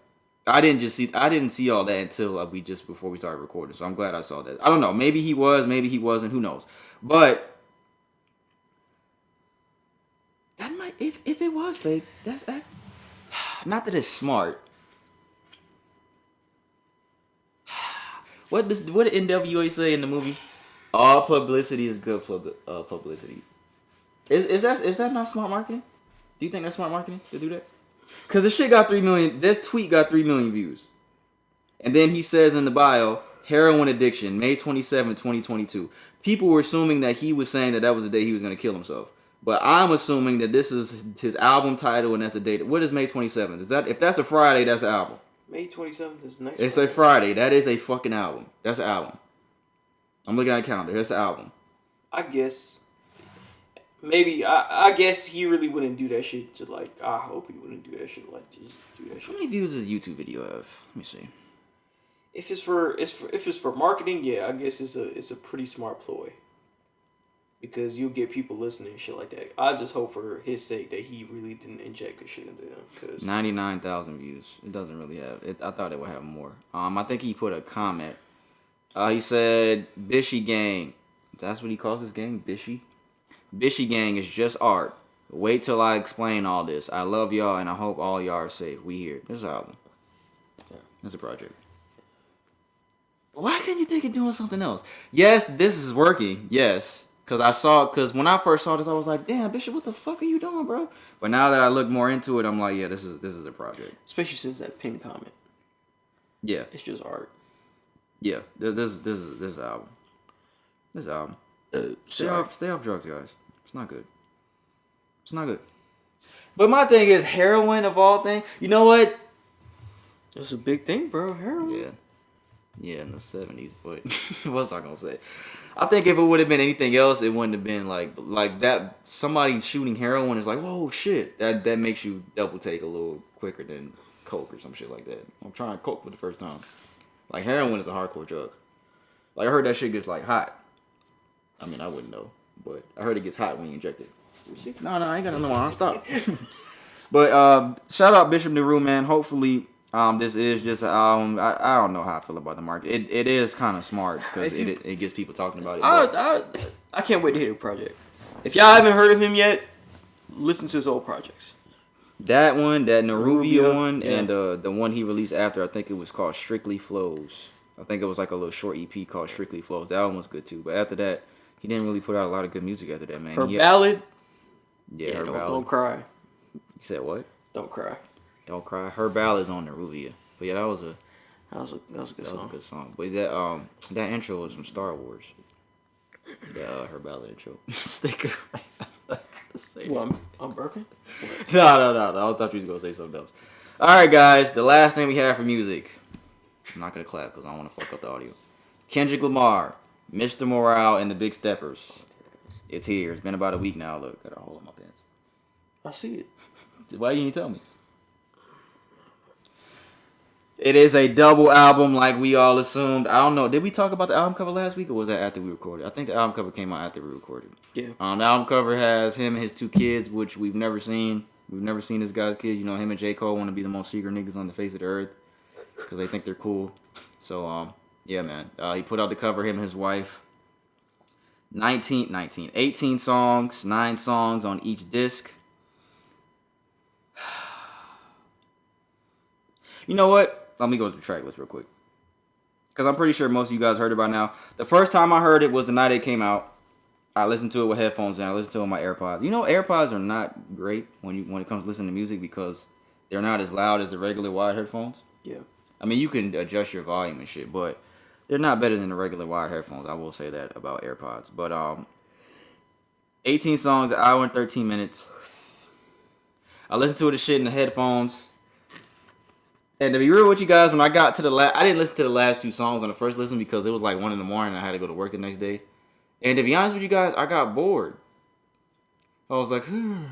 I didn't see all that until before we started recording. So I'm glad I saw that. I don't know. Maybe he was. Maybe he wasn't. Who knows? But that might, if it was fake, that's not that it's smart. What did NWA say in the movie? All publicity is good publicity. Is that not smart marketing? Do you think that's smart marketing to do that? Because the shit got 3 million. This tweet got 3 million views. And then he says in the bio, heroin addiction, May 27, 2022. People were assuming that he was saying that was the day he was going to kill himself. But I'm assuming that this is his album title and that's the date. What is May 27th? If that's a Friday, that's an album. May 27th is next. It's a Friday. That is a fucking album. That's an album. I'm looking at the calendar. That's the album. I guess. Maybe. I guess he really wouldn't do that shit to like. I hope he wouldn't do that shit like just do that shit. How many views does a YouTube video have? Let me see. If it's for marketing, yeah, I guess it's a pretty smart ploy. Because you'll get people listening and shit like that. I just hope for his sake that he really didn't inject the shit into them. 99,000 views. It doesn't really have it. I thought it would have more. I think he put a comment. He said, "Bishy gang." That's what he calls his gang, Bishy. Bishy gang is just art. Wait till I explain all this. I love y'all and I hope all y'all are safe. We here. This is an album. Yeah, it's a project. Why can't you think of doing something else? Yes, this is working. Yes. Because when I first saw this, I was like, damn, Bishop, what the fuck are you doing, bro? But now that I look more into it, I'm like, yeah, this is a project. Especially since that pinned comment. Yeah. It's just art. Yeah, this is an album. This album. Stay off drugs, guys. It's not good. It's not good. But my thing is, heroin of all things. You know what? It's a big thing, bro. Heroin. Yeah. Yeah, in the 70s, but what's I gonna say? I think if it would have been anything else, it wouldn't have been like that. Somebody shooting heroin is like, whoa, shit. That makes you double take a little quicker than coke or some shit like that. I'm trying coke for the first time. Like heroin is a hardcore drug. Like I heard that shit gets like hot. I mean, I wouldn't know, but I heard it gets hot when you inject it. No, I ain't got no arm. Stop. But shout out Bishop Nehru, man. Hopefully. This is just an album. I don't know how I feel about the market. It is kind of smart because it gets people talking about it. I can't wait to hear the project. If y'all haven't heard of him yet, listen to his old projects. That one, that Neruvia one, yeah. and the one he released after, I think it was called Strictly Flows. I think it was like a little short EP called Strictly Flows. That one was good too. But after that, he didn't really put out a lot of good music after that, man. Her ballad? Yeah, her ballad. Don't cry. You said what? Don't cry. Don't cry. Her ballad's on Neruvia. But yeah, that was a good song. But that intro was from Star Wars. Her ballad intro. Sticker. Well, I'm burping? No. I thought you was gonna say something else. Alright guys, the last thing we have for music. I'm not gonna clap because I don't want to fuck up the audio. Kendrick Lamar, Mr. Morale, and the Big Steppers. It's here. It's been about a week now. Look, got a hole in my pants. I see it. Why didn't you tell me? It is a double album like we all assumed. I don't know. Did we talk about the album cover last week or was that after we recorded? I think the album cover came out after we recorded. Yeah. The album cover has him and his 2 kids, which we've never seen. We've never seen this guy's kids. You know, him and J. Cole want to be the most secret niggas on the face of the earth because they think they're cool. So, yeah, man. He put out the cover, him and his wife. 18 songs, 9 songs on each disc. You know what? Let me go to the track list real quick. Because I'm pretty sure most of you guys heard it by now. The first time I heard it was the night it came out. I listened to it with headphones and I listened to it on my AirPods. You know, AirPods are not great when it comes to listening to music because they're not as loud as the regular wired headphones. Yeah. I mean, you can adjust your volume and shit, but they're not better than the regular wired headphones. I will say that about AirPods. But 18 songs, an hour and 13 minutes. I listened to the shit in the headphones. And to be real with you guys, when I got to I didn't listen to the last 2 songs on the first listen because it was like 1 in the morning and I had to go to work the next day. And to be honest with you guys, I got bored. I was like, yeah, I'm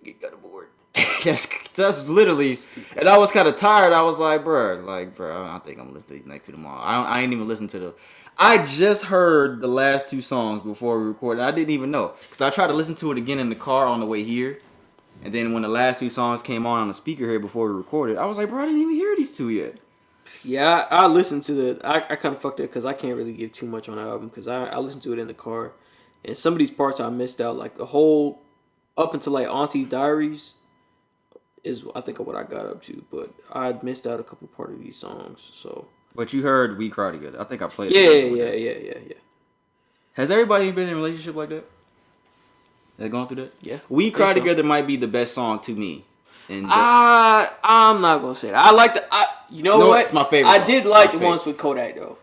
getting kind of bored. that's literally, and I was kind of tired. I was like, bro, I think I'm gonna listen to these next 2 tomorrow. I ain't even listen to I just heard the last 2 songs before we recorded. I didn't even know because I tried to listen to it again in the car on the way here. And then when the last 2 songs came on the speaker here before we recorded, I was like, bro, I didn't even hear these 2 yet. Yeah, I listened to I kind of fucked it because I can't really give too much on the album because I listened to it in the car. And some of these parts I missed out, like the whole, up until like Auntie's Diaries is I think of what I got up to. But I missed out a couple part of these songs. So But you heard We Cry Together. I think I played it. Yeah. Has everybody been in a relationship like that? They going through that? Yeah. We Cry Together might be the best song to me. And I'm not gonna say that. I like the. You know what? It's my favorite song. I did like the ones with Kodak though.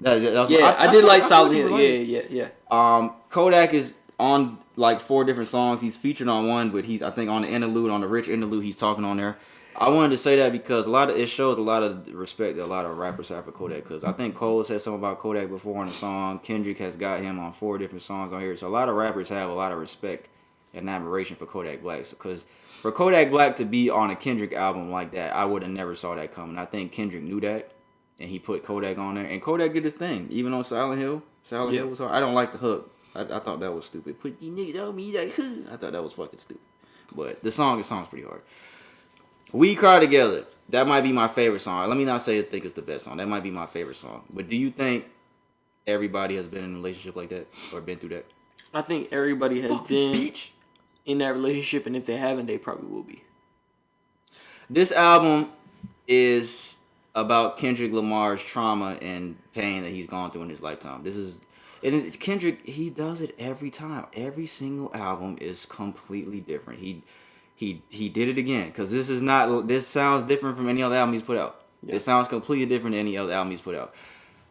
I did like Solid Hill. Yeah. Kodak is on like 4 different songs. He's featured on one, but I think on the interlude, on the Rich interlude, he's talking on there. I wanted to say that because it shows a lot of respect that a lot of rappers have for Kodak. Because I think Cole said something about Kodak before on the song. Kendrick has got him on 4 different songs on here. So a lot of rappers have a lot of respect and admiration for Kodak Black. Because for Kodak Black to be on a Kendrick album like that, I would have never saw that coming. I think Kendrick knew that, and he put Kodak on there. And Kodak did his thing, even on Silent Hill. Silent Hill was hard. I don't like the hook. I thought that was stupid. Put these niggas on me like, I thought that was fucking stupid. But the song's pretty hard. We Cry Together. That might be my favorite song. Let me not say I think it's the best song. That might be my favorite song. But do you think everybody has been in a relationship like that or been through that? I think everybody has been in that relationship, and if they haven't, they probably will be. This album is about Kendrick Lamar's trauma and pain that he's gone through in his lifetime. And Kendrick, he does it every time. Every single album is completely different. He did it again because this sounds different from any other album he's put out. Yeah. It sounds completely different than any other album he's put out.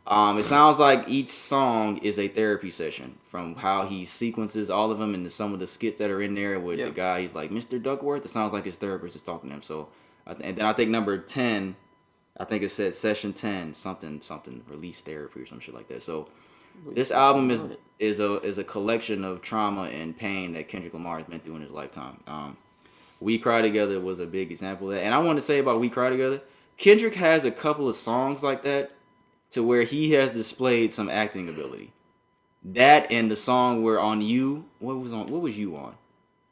It sounds like each song is a therapy session from how he sequences all of them and some of the skits that are in there with the guy. He's like Mr. Duckworth. It sounds like his therapist is talking to him. So, and then I think number 10, I think it said session 10 something release therapy or some shit like that. So this album is a collection of trauma and pain that Kendrick Lamar has been through in his lifetime. We Cry Together was a big example of that. And I want to say about We Cry Together, Kendrick has a couple of songs like that to where he has displayed some acting ability. That and the song where on You, what was You on?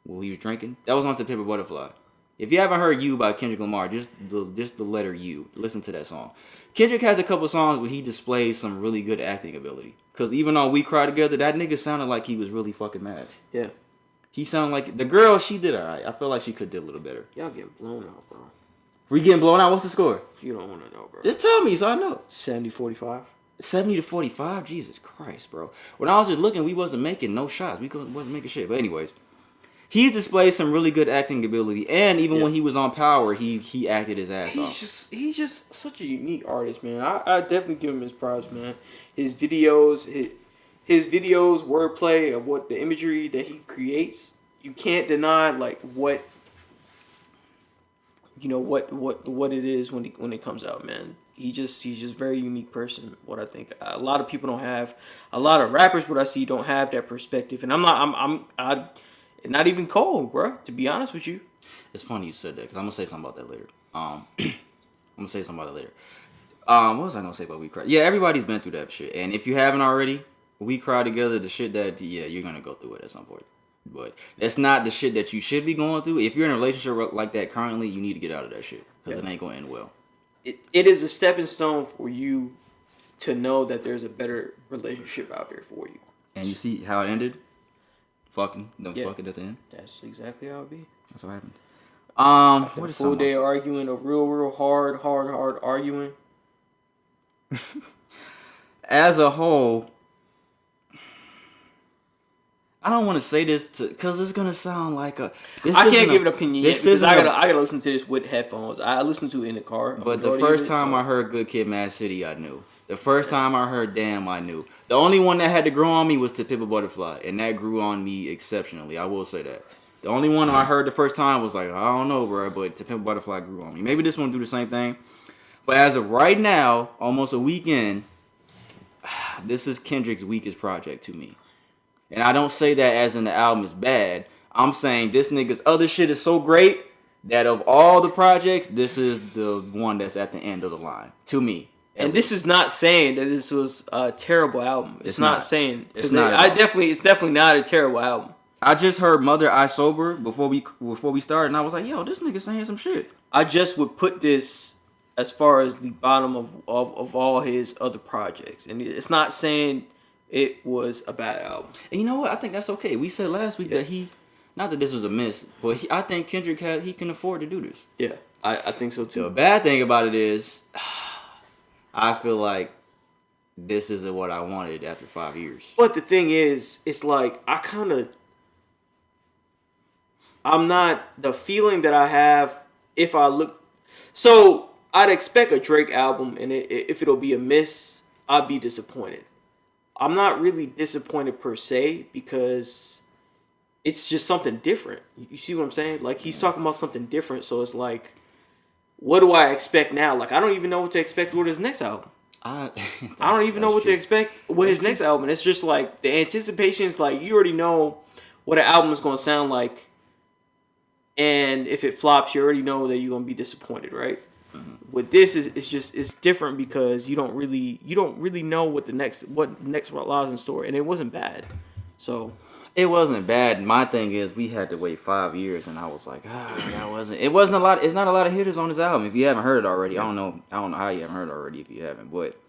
Well, he was drinking. That was on To Pimp a Butterfly. If you haven't heard You by Kendrick Lamar, just the letter U, listen to that song. Kendrick has a couple of songs where he displays some really good acting ability. Because even on We Cry Together, that nigga sounded like he was really fucking mad. Yeah. He sounded like the girl. She did alright. I feel like she could do a little better. Y'all getting blown out, bro. We getting blown out. What's the score? You don't want to know, bro. Just tell me so I know. 70-45. 70-45. Jesus Christ, bro. When I was just looking, we wasn't making no shots. We wasn't making shit. But anyways, he's displayed some really good acting ability, and even when he was on Power, he acted his ass off. He's just such a unique artist, man. I definitely give him his props, man. His videos, wordplay of what the imagery that he creates, you can't deny like what it is when it comes out, man. He's just very unique person. What I think a lot of people don't have, a lot of rappers what I see don't have that perspective, and I'm not even Cole, bro. To be honest with you, it's funny you said that because I'm gonna say something about that later. What was I gonna say about We Cry? Yeah, everybody's been through that shit, and if you haven't already, We Cry Together, the shit that you're gonna go through it at some point. But that's not the shit that you should be going through. If you're in a relationship like that currently, you need to get out of that shit because it ain't gonna end well. It is a stepping stone for you to know that there's a better relationship out there for you. And you see how it ended? Fucking at the end. That's exactly how it be. That's what happens. After a full day of arguing, a real hard arguing. As a whole, I don't want to say this because it's gonna sound like I can't give an opinion yet because I gotta listen to this with headphones. I listen to it in the car. But the first time I heard Good Kid, Mad City, I knew. The first time I heard Damn, I knew. The only one that had to grow on me was To Pimp a Butterfly, and that grew on me exceptionally. I will say that. The only one I heard the first time was like, I don't know, bro, but To Pimp a Butterfly grew on me. Maybe this one do the same thing. But as of right now, almost a week in, this is Kendrick's weakest project to me. And I don't say that as in the album is bad. I'm saying this nigga's other shit is so great that of all the projects, this is the one that's at the end of the line to me. And this is not saying that this was a terrible album. It's not saying it's not. It's definitely not a terrible album. I just heard Mother I Sober before we started, and I was like, yo, this nigga saying some shit. I just would put this as far as the bottom of all his other projects, and it's not saying it was a bad album. And you know what? I think that's okay. We said last week that not that this was a miss, but I think Kendrick he can afford to do this. Yeah, I think so too. The bad thing about it is, I feel like this isn't what I wanted after 5 years. But the thing is, it's like I'm not the feeling that I have if I look. So I'd expect a Drake album, and if it'll be a miss, I'll be disappointed. I'm not really disappointed per se because it's just something different. You see what I'm saying? Like he's talking about something different, so it's like, what do I expect now? Like I don't even know what to expect with his next album. I don't even know what to expect with his next album. It's just like the anticipation is like you already know what an album is going to sound like, and if it flops, you already know that you're going to be disappointed, right? Mm-hmm. With this, it's different because you don't really know what next lies in store, and it wasn't bad, so. It wasn't bad. My thing is, we had to wait 5 years, and I was like, it wasn't a lot. It's not a lot of hitters on this album. If you haven't heard it already, I don't know how you haven't heard it already if you haven't, but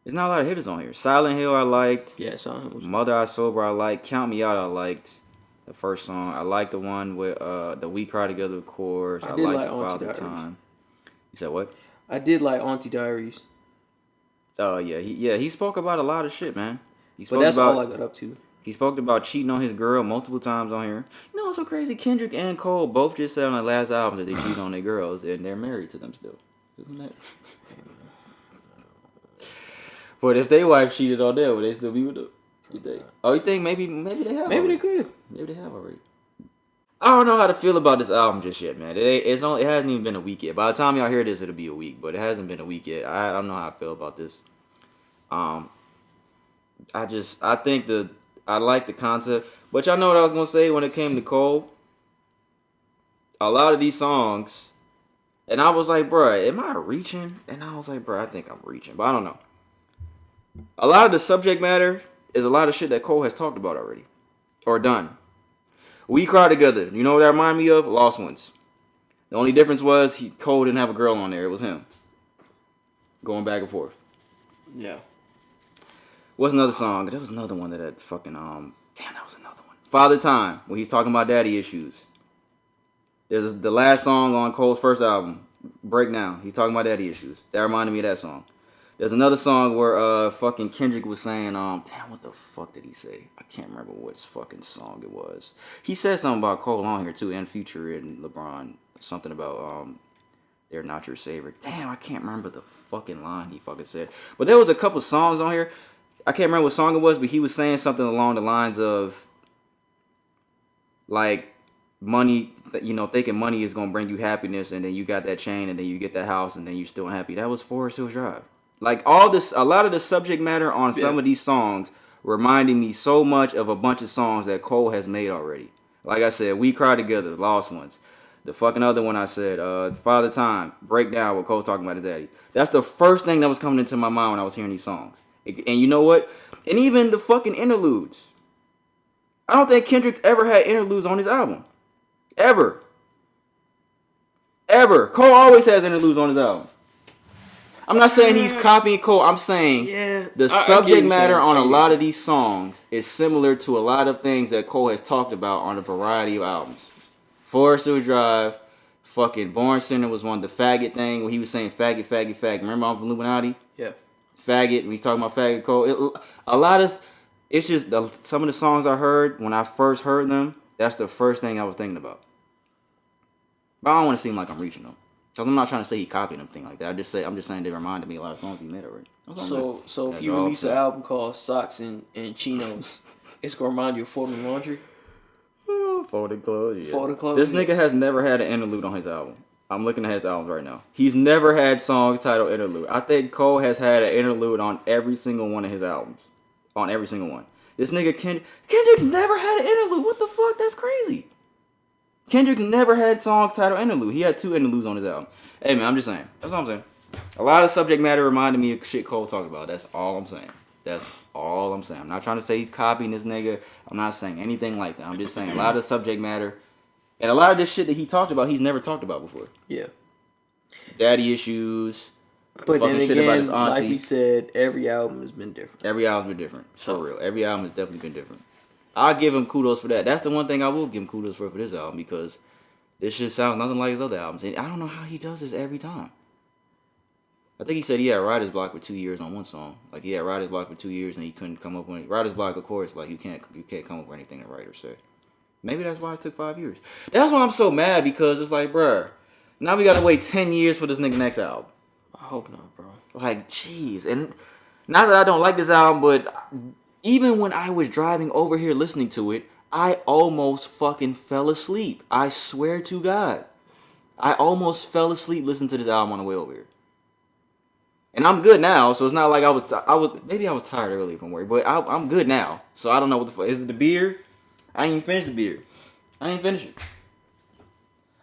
there's not a lot of hitters on here. Silent Hill, I liked. Yeah, Silent Hill. Mother I Sober, I liked. Count Me Out, I liked. The first song, I liked the one with the We Cry Together, of course. I liked Father Time. You said what? I did like Auntie Diaries. Oh yeah, he spoke about a lot of shit, man. But that's all I got up to. He spoke about cheating on his girl multiple times on here. You know what's so crazy? Kendrick and Cole both just said on their last albums that they cheat on their girls, and they're married to them still. Isn't that? But if they wife cheated on them, would they still be with them? You think? Oh, you think maybe they have? Maybe already? They could. Maybe they have already. I don't know how to feel about this album just yet, man. It hasn't even been a week yet. By the time y'all hear this, it'll be a week, but it hasn't been a week yet. I don't know how I feel about this. I think I like the concept, but y'all know what I was gonna say when it came to Cole. A lot of these songs, and I was like, bruh, am I reaching? And I was like, bruh, I think I'm reaching, but I don't know. A lot of the subject matter is a lot of shit that Cole has talked about already, or done. We Cry Together. You know what that reminded me of? Lost Ones. The only difference was Cole didn't have a girl on there. It was him. Going back and forth. Yeah. What's another song? There was another one that had fucking that was another one. Father Time, when he's talking about daddy issues. There's the last song on Cole's first album, Breakdown. He's talking about daddy issues. That reminded me of that song. There's another song where fucking Kendrick was saying, what the fuck did he say? I can't remember what fucking song it was. He said something about Cole on here too, and Future and LeBron. Something about they're not your savior. Damn, I can't remember the fucking line he fucking said. But there was a couple songs on here. I can't remember what song it was, but he was saying something along the lines of, like, money, thinking money is going to bring you happiness, and then you got that chain, and then you get that house, and then you're still happy. That was Forest Hills Drive. Like, a lot of the subject matter on some of these songs reminded me so much of a bunch of songs that Cole has made already. Like I said, We Cry Together, Lost Ones. The fucking other one I said, Father Time, Breakdown, what Cole talking about his daddy. That's the first thing that was coming into my mind when I was hearing these songs. And you know what? And even the fucking interludes. I don't think Kendrick's ever had interludes on his album. Ever. Cole always has interludes on his album. I'm not saying he's copying Cole. I'm saying the subject matter on a lot of these songs is similar to a lot of things that Cole has talked about on a variety of albums. Forest Hills Drive, fucking Born Sinner was one. The faggot thing where he was saying faggot, faggot, faggot. Remember on Illuminati? Yeah. Faggot, when he's talking about faggot Cole. It's just some of the songs I heard, when I first heard them, that's the first thing I was thinking about. But I don't want to seem like I'm reaching them. Because I'm not trying to say he copied anything like that. I'm just saying they reminded me of a lot of songs he made already. So if you release an album called Socks and Chinos, it's going to remind you of folding laundry? Folding clothes, yeah. Folding clothes. This nigga has never had an interlude on his album. I'm looking at his albums right now. He's never had songs titled interlude. I think Cole has had an interlude on every single one of his albums. On every single one. This nigga Kendrick's never had an interlude. What the fuck? That's crazy. Kendrick's never had songs titled interlude. He had 2 interludes on his album. Hey man, I'm just saying. That's all I'm saying. A lot of subject matter reminded me of shit Cole talked about. That's all I'm saying. I'm not trying to say he's copying this nigga. I'm not saying anything like that. I'm just saying a lot of subject matter and a lot of this shit that he talked about, he's never talked about before. Yeah. Daddy issues. But then again, about his auntie. Like he said, every album has been different. Every album's been different. For real. Every album has definitely been different. I'll give him kudos for that. That's the one thing I will give him kudos for this album, because this shit sounds nothing like his other albums. And I don't know how he does this every time. I think he said he had writer's block for 2 years on one song. Like he had writer's block for 2 years and he couldn't come up with it. Writer's block, of course, like you can't come up with anything to write or say. Maybe that's why it took 5 years. That's why I'm so mad because it's like, bruh, now we gotta wait 10 years for this nigga next album. I hope not, bro. Like, jeez. And not that I don't like this album, but even when I was driving over here listening to it, I almost fucking fell asleep. I swear to God. I almost fell asleep listening to this album on the way over here. And I'm good now, so it's not like I was maybe I was tired earlier from work, but I'm good now. So I don't know what the fuck. Is it the beer? I ain't even finished the beer. I ain't finished it.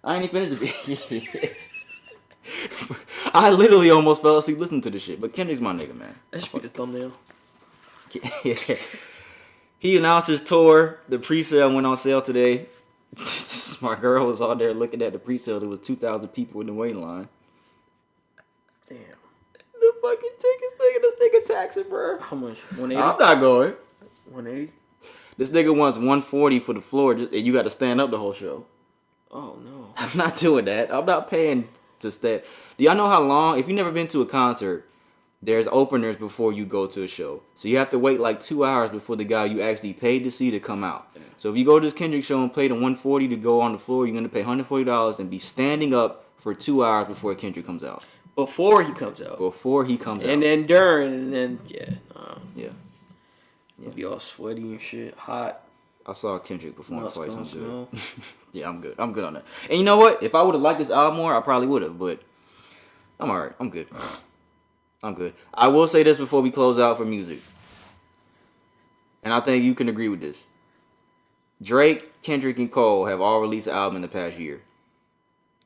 I ain't even finished the beer. I literally almost fell asleep listening to this shit, but Kendrick's my nigga, man. That should be the thumbnail. Yeah. He announced his tour. The pre-sale went on sale today. My girl was out there looking at the pre-sale. There was 2,000 people in the waiting line. Damn. The fucking tickets, this nigga taxing, bro. How much? 180? I'm not going. 180? This nigga wants 140 for the floor, and you got to stand up the whole show. Oh, no. I'm not doing that. I'm not paying to stay. Do y'all know how long? If you've never been to a concert, there's openers before you go to a show. So you have to wait like 2 hours before the guy you actually paid to see to come out. So if you go to this Kendrick show and pay the 140 to go on the floor, you're going to pay $140 and be standing up for 2 hours before Kendrick comes out. Before he comes out. And then during, and then, Yeah. You'll be all sweaty and shit, hot. I saw Kendrick perform twice. I'm good. Smell. Yeah, I'm good. I'm good on that. And you know what? If I would have liked this album more, I probably would have. But I'm alright. I'm good. I'm good. I will say this before we close out for music. And I think you can agree with this. Drake, Kendrick, and Cole have all released an album in the past year.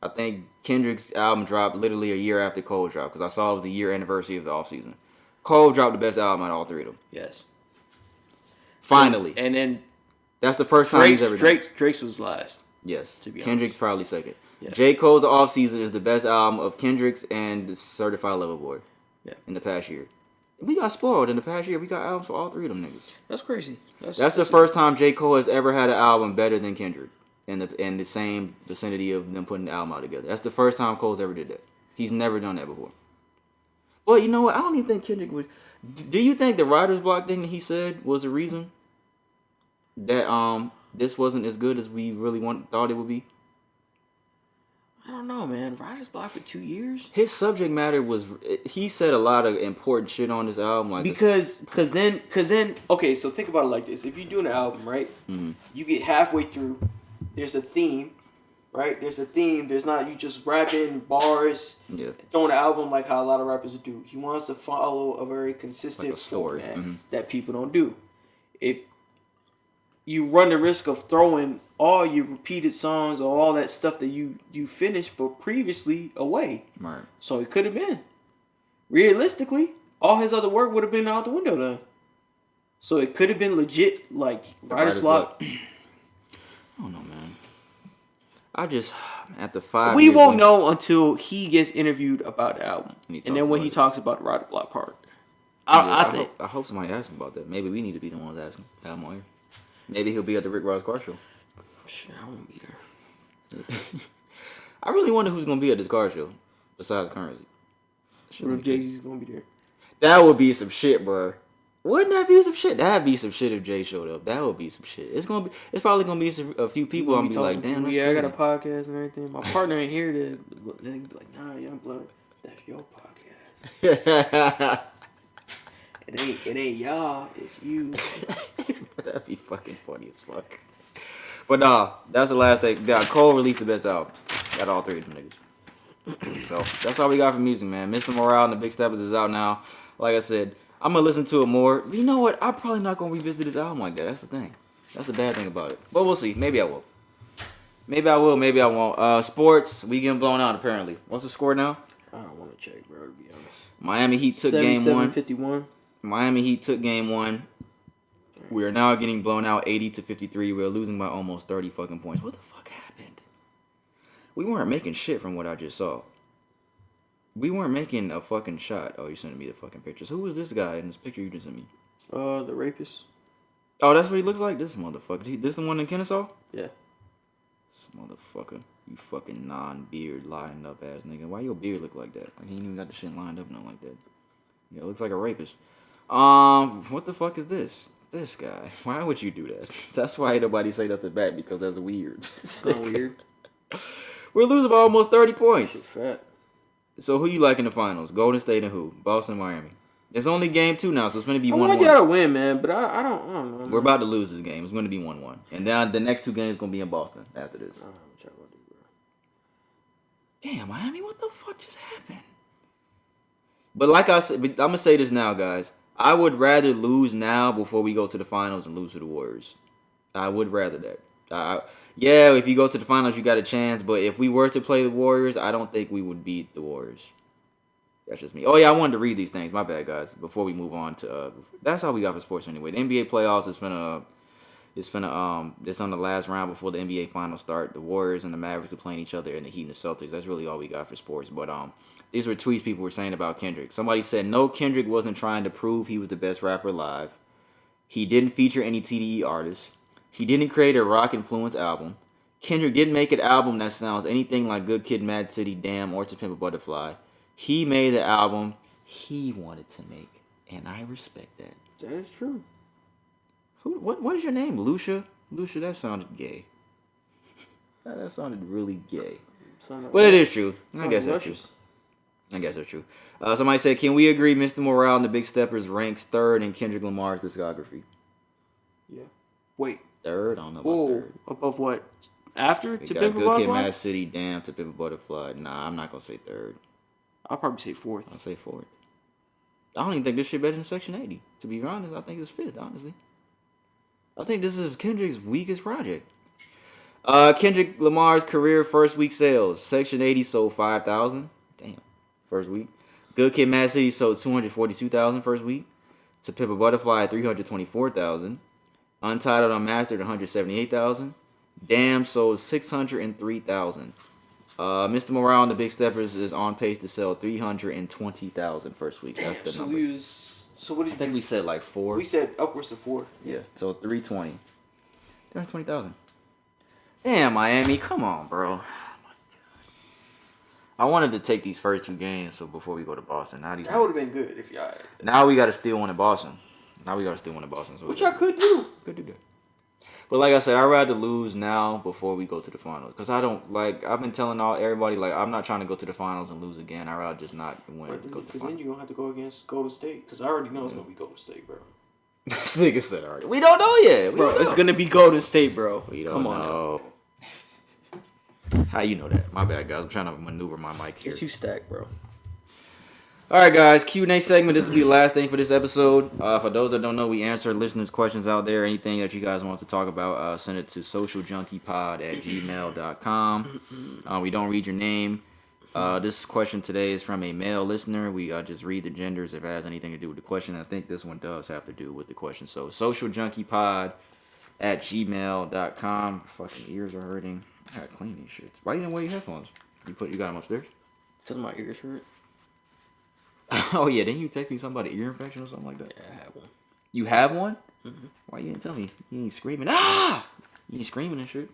I think Kendrick's album dropped literally a year after Cole dropped. Because I saw it was the year anniversary of the offseason. Cole dropped the best album out of all three of them. Yes. Finally. And then that's the first time he's ever done it. Drake's was last. Yes. To be Kendrick's honest. probably second. Yeah. J. Cole's Offseason is the best album of Kendrick's and Certified Lover Boy. Yeah. In the past year. We got spoiled in the past year. We got albums for all three of them niggas. That's crazy. That's the first time J. Cole has ever had an album better than Kendrick. In the same vicinity of them putting the album out together. That's the first time Cole's ever did that. He's never done that before. Well, you know what? I don't even think Kendrick would. Do you think the writer's block thing that he said was the reason that this wasn't as good as we really thought it would be? I don't know, man. Writer's block for 2 years? His subject matter was. He said a lot of important shit on this album, like because then okay. So think about it like this: if you do an album, right, you get halfway through, there's a theme, right? There's a theme. There's not you just rapping bars, throwing an album like how a lot of rappers do. He wants to follow a very consistent like a story that people don't do. If you run the risk of throwing all your repeated songs or all that stuff that you finished but previously away. Right. So it could have been. Realistically, all his other work would have been out the window then. So it could have been legit like writer's block. I don't know, man. I just at the 5 We years won't know until he gets interviewed about the album. And then when he talks about the writer's block part. I hope somebody asks him about that. Maybe we need to be the ones asking. Have him on here. Maybe he'll be at the Rick Ross car show. Shit, I won't be there. I really wonder who's gonna be at this car show besides Currency. What if Jay-Z's gonna be there? That would be some shit, bro. Wouldn't that be some shit? That'd be some shit if Jay showed up. That would be some shit. It's probably gonna be a few people. I'm be like, damn. That's I got a podcast and everything. My partner ain't here to. Then he'd be like, nah, Young Blood, that's your podcast. It ain't y'all, it's you. That'd be fucking funny as fuck. But nah, that's the last thing. Cole released the best album. Got all three of them niggas. So that's all we got for music, man. Mr. Morale and the Big Steppers is out now. Like I said, I'm gonna listen to it more. You know what? I'm probably not gonna revisit this album like that. That's the thing. That's the bad thing about it. But we'll see. Maybe I will. Maybe I will. Maybe I won't. Sports, we getting blown out apparently. What's the score now? I don't want to check, bro. To be honest. Miami Heat took game 1. 57-51. Miami Heat took game 1. We are now getting blown out 80-53. We're losing by almost 30 fucking points. What the fuck happened? We weren't making shit from what I just saw. We weren't making a fucking shot. Oh, you're sending me the fucking pictures. Who is this guy in this picture you just sent me? The rapist. Oh, that's what he looks like? This motherfucker. This the one in Kennesaw? Yeah. This motherfucker. You fucking non-beard lined up ass nigga. Why your beard look like that? Like, he ain't even got the shit lined up nothing like that. Yeah, it looks like a rapist. What the fuck is this? This guy. Why would you do that? That's why ain't nobody say nothing back, because that's weird. It's not weird. We're losing by almost 30 points. Shit fat. So who you like in the finals? Golden State and who? Boston, Miami. It's only game 2 now, so it's going to be 1-1. I want y'all to win, man, but I don't know. We're about to lose this game. It's going to be 1-1. And then the next 2 games going to be in Boston after this. I don't know what y'all gonna do, bro. Damn, Miami, what the fuck just happened? But like I said, I'm going to say this now, guys. I would rather lose now before we go to the finals and lose to the Warriors. I would rather that. Yeah, if you go to the finals, you got a chance. But if we were to play the Warriors, I don't think we would beat the Warriors. That's just me. Oh, yeah, I wanted to read these things. My bad, guys. Before we move on to... that's all we got for sports anyway. The NBA playoffs is finna... It's on the last round before the NBA finals start. The Warriors and the Mavericks are playing each other, and the Heat and the Celtics. That's really all we got for sports. But these were tweets people were saying about Kendrick. Somebody said, no, Kendrick wasn't trying to prove he was the best rapper alive. He didn't feature any TDE artists. He didn't create a rock-influenced album. Kendrick didn't make an album that sounds anything like Good Kid, Mad City, Damn, or To Pimp a Butterfly. He made the album he wanted to make, and I respect that. That is true. What is your name? Lucia? Lucia, that sounded gay. That sounded really gay. But it is true. I guess that's true. Somebody said, can we agree Mr. Morale and the Big Steppers ranks 3rd in Kendrick Lamar's discography? Yeah. Wait. 3rd? I don't know about 3rd. Above what? After We To got Pimp a Good Kid, Butterfly? Mad City, Damn, To Pimp a Butterfly. Nah, I'm not going to say 3rd. I'll probably say 4th. I'll say 4th. I don't even think this shit better than Section 80. To be honest, I think it's 5th, honestly. I think this is Kendrick's weakest project. Kendrick Lamar's career first week sales. Section 80 sold 5,000. Damn. First week. Good Kid, Mad City sold 242,000 first week. To Pimp a Butterfly, 324,000. Untitled Unmastered, 178,000. Damn sold 603,000. Mr. Morale and the Big Steppers is on pace to sell 320,000 first week. That's the number. So what did I think we said like 4. We said upwards of 4. Yeah, so 320. 320,000. Damn, Miami, come on, bro. I wanted to take these first 2 games so before we go to Boston. That would have been good if y'all. Now we got to steal one in Boston. So Which y'all could do. Could do that. But like I said, I'd rather lose now before we go to the finals. Because I don't, like, I've been telling everybody, like, I'm not trying to go to the finals and lose again. I'd rather just not win. Because then you're going to have to go against Golden State. Because I already know it's going to be Golden State, bro. This nigga said already. We don't know yet. It's going to be Golden State, bro. We don't know. How you know that? My bad, guys. I'm trying to maneuver my mic here. Get you stacked, bro. All right, guys. Q&A segment. This will be the last thing for this episode. For those that don't know, we answer listeners' questions out there. Anything that you guys want to talk about, send it to socialjunkiepod@gmail.com. We don't read your name. This question today is from a male listener. We just read the genders if it has anything to do with the question. I think this one does have to do with the question. So socialjunkiepod@gmail.com. Fucking ears are hurting. I gotta clean these shits. Why you didn't wear your headphones? You got them upstairs? Because my ears hurt. Oh, yeah. Didn't you text me something about an ear infection or something like that? Yeah, I have one. You have one? Mm-hmm. Why you didn't tell me? You ain't screaming. Ah! You ain't screaming and shit.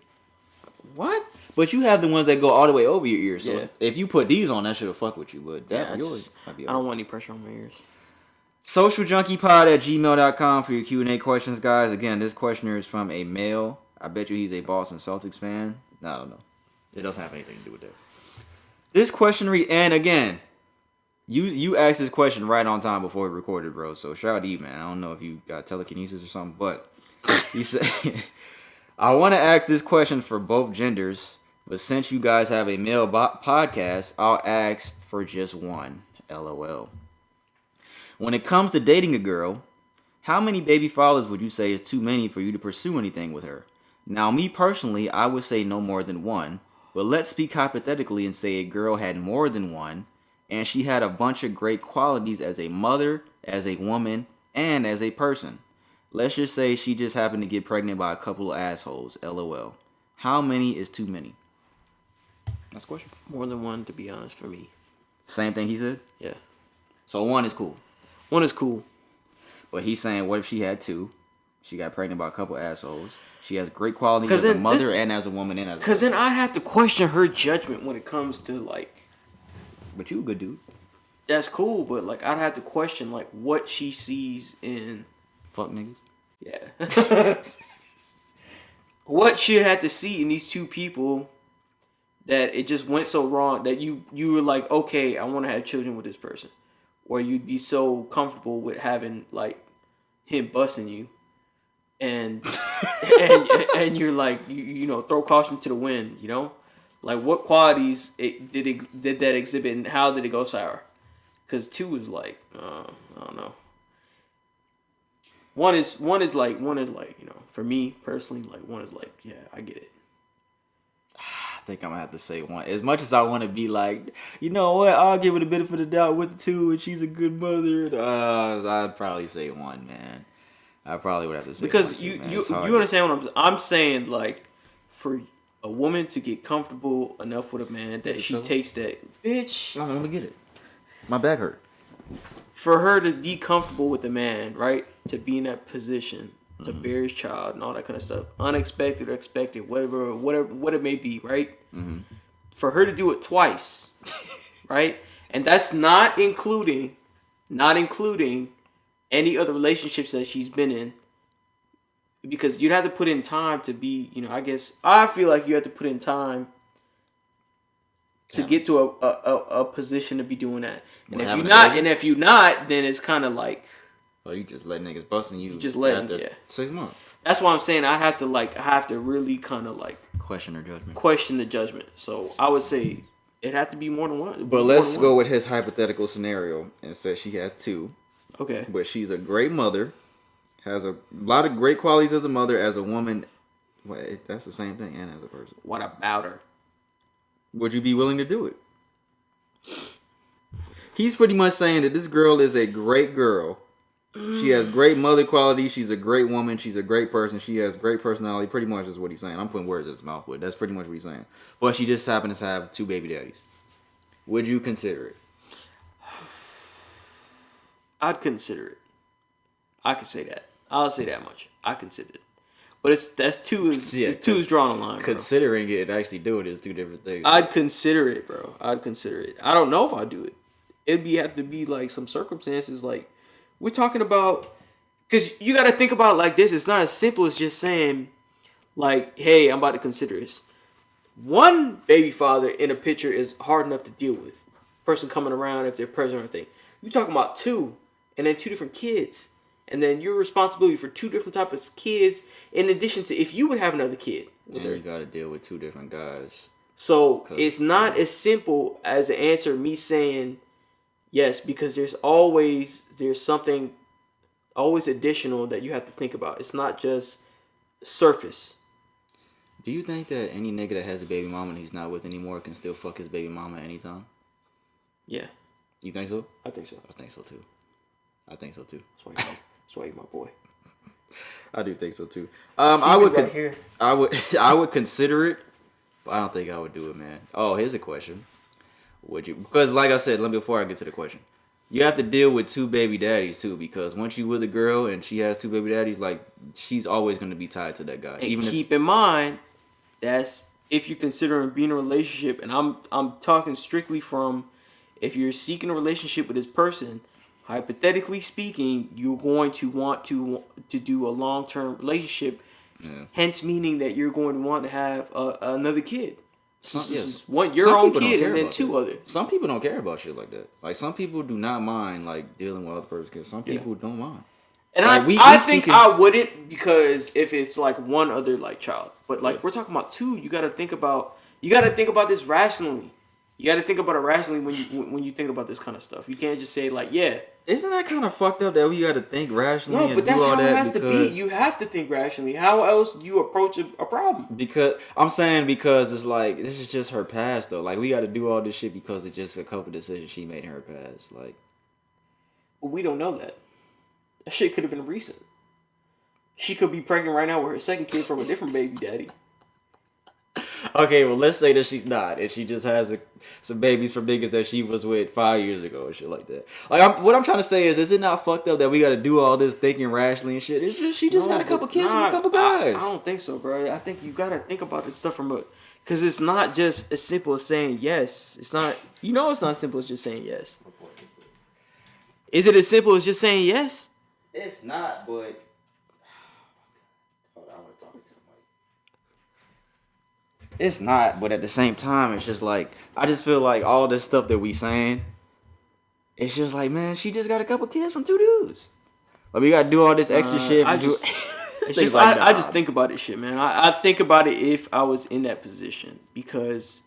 What? But you have the ones that go all the way over your ears. So yeah. If you put these on, that should have fucked with you. But that yours might be. I don't want any pressure on my ears. Socialjunkiepod@gmail.com for your Q&A questions, guys. Again, this questioner is from a male. I bet you he's a Boston Celtics fan. No, I don't know. It doesn't have anything to do with that. This question and again, you asked this question right on time before we recorded, bro. So shout out to you, man. I don't know if you got telekinesis or something, but he said, I want to ask this question for both genders, but since you guys have a male podcast, I'll ask for just one. LOL. When it comes to dating a girl, how many baby fathers would you say is too many for you to pursue anything with her? Now, me personally, I would say no more than one, but let's speak hypothetically and say a girl had more than one, and she had a bunch of great qualities as a mother, as a woman, and as a person. Let's just say she just happened to get pregnant by a couple of assholes. LOL. How many is too many? That's the question. More than one, to be honest, for me. Same thing he said? Yeah. So one is cool. One is cool. But he's saying, what if she had 2? She got pregnant by a couple assholes. She has great qualities as a mother and as a woman and as a Because then I'd have to question her judgment when it comes to, like... But you a good dude. That's cool, but, like, I'd have to question, like, what she sees in... Fuck niggas. Yeah. What she had to see in these two people that it just went so wrong that you were like, okay, I want to have children with this person. Or you'd be so comfortable with having, like, him busting you. And you're like, you know, throw caution to the wind, you know? Like, what qualities did that exhibit and how did it go sour? Because 2 is like, I don't know. One is like, you know, for me personally, like, one is like, yeah, I get it. I think I'm gonna have to say 1. As much as I want to be like, you know what, I'll give it a benefit of the doubt with the 2, and she's a good mother. I'd probably say 1, man. I probably would have to say because 1 too, you understand what I'm saying. Like, for a woman to get comfortable enough with a man that she takes that bitch. I'm gonna get it. My back hurt. For her to be comfortable with the man, right? To be in that position, to bear his child and all that kind of stuff, unexpected or expected, whatever, what it may be, right? Mm-hmm. For her to do it twice, right? And that's not including any other relationships that she's been in, because you'd have to put in time to be, you know, I feel like you have to put in time to get to a position to be doing that. And if you're not, then it's kind of like, oh, you just let niggas busting you. Just let them, 6 months. That's why I'm saying I have to really kind of like question her judgment. Question the judgment. So I would say it had to be more than 1. But let's go with his hypothetical scenario and say she has 2. Okay. But she's a great mother, has a lot of great qualities as a mother, as a woman. Wait, that's the same thing, and as a person. What about her? Would you be willing to do it? He's pretty much saying that this girl is a great girl. She has great mother qualities. She's a great woman. She's a great person. She has great personality. Pretty much is what he's saying. I'm putting words in his mouth, but that's pretty much what he's saying. But she just happens to have 2 baby daddies. Would you consider it? I'd consider it. I could say that. I'll say that much. I consider it. But that's 2 is drawn a line. Considering it and actually doing it is 2 different things. I'd consider it, bro. I'd consider it. I don't know if I'd do it. It'd have to be like some circumstances. Like, we're talking about, because you got to think about it like this. It's not as simple as just saying, like, hey, I'm about to consider this. One baby father in a picture is hard enough to deal with. Person coming around if they're present or anything. You're talking about 2, and then 2 different kids. And then your responsibility for 2 different types of kids, in addition to if you would have another kid. And you got to deal with 2 different guys. So it's not as simple as an answer me saying yes, because there's something always additional that you have to think about. It's not just surface. Do you think that any nigga that has a baby mama and he's not with anymore can still fuck his baby mama anytime? Yeah. You think so? I think so. I think so too. That's why you're my boy. I do think so too. I would consider it, but I don't think I would do it, man. Oh, here's a question. Would you? Because like I said, before I get to the question, you have to deal with 2 baby daddies too. Because once you with a girl and she has 2 baby daddies, like, she's always going to be tied to that guy. And keep in mind, that's if you're considering being in a relationship, and I'm talking strictly from if you're seeking a relationship with this person. Hypothetically speaking, you're going to want to do a long-term relationship, hence meaning that you're going to want to have another kid. Your own kid and then 2 others. Some people don't care about shit like that. Like, some people do not mind, like, dealing with other person's kids. Some people don't mind. And like, I think I wouldn't, because if it's like one other like child, but like we're talking about 2, you got to think about this rationally. You got to think about it rationally when you think about this kind of stuff. You can't just say like, yeah. Isn't that kind of fucked up that we got to think rationally? No, but that's how it has to be. You have to think rationally. How else do you approach a problem? Because it's like, this is just her past though. Like, we got to do all this shit because it's just a couple decisions she made in her past. Like, well, we don't know that. That shit could have been recent. She could be pregnant right now with her second kid from a different baby daddy. Okay, well, let's say that she's not, and she just has some babies from niggas that she was with 5 years ago and shit like that. Like, what I'm trying to say is it not fucked up that we got to do all this thinking rationally and shit? It's just she just had a couple kids with a couple guys. I don't think so, bro. I think you gotta think about this stuff because it's not just as simple as saying yes. It's not. It's not as simple as just saying yes. Is it as simple as just saying yes? It's not, but. Hold on, I want to talk to the mic. It's not, but at the same time, it's just like I just feel like all this stuff that we saying, it's just like, man, she just got a couple kids from 2 dudes. Like we gotta do all this extra shit. I just think about this shit, man. I think about it if I was in that position because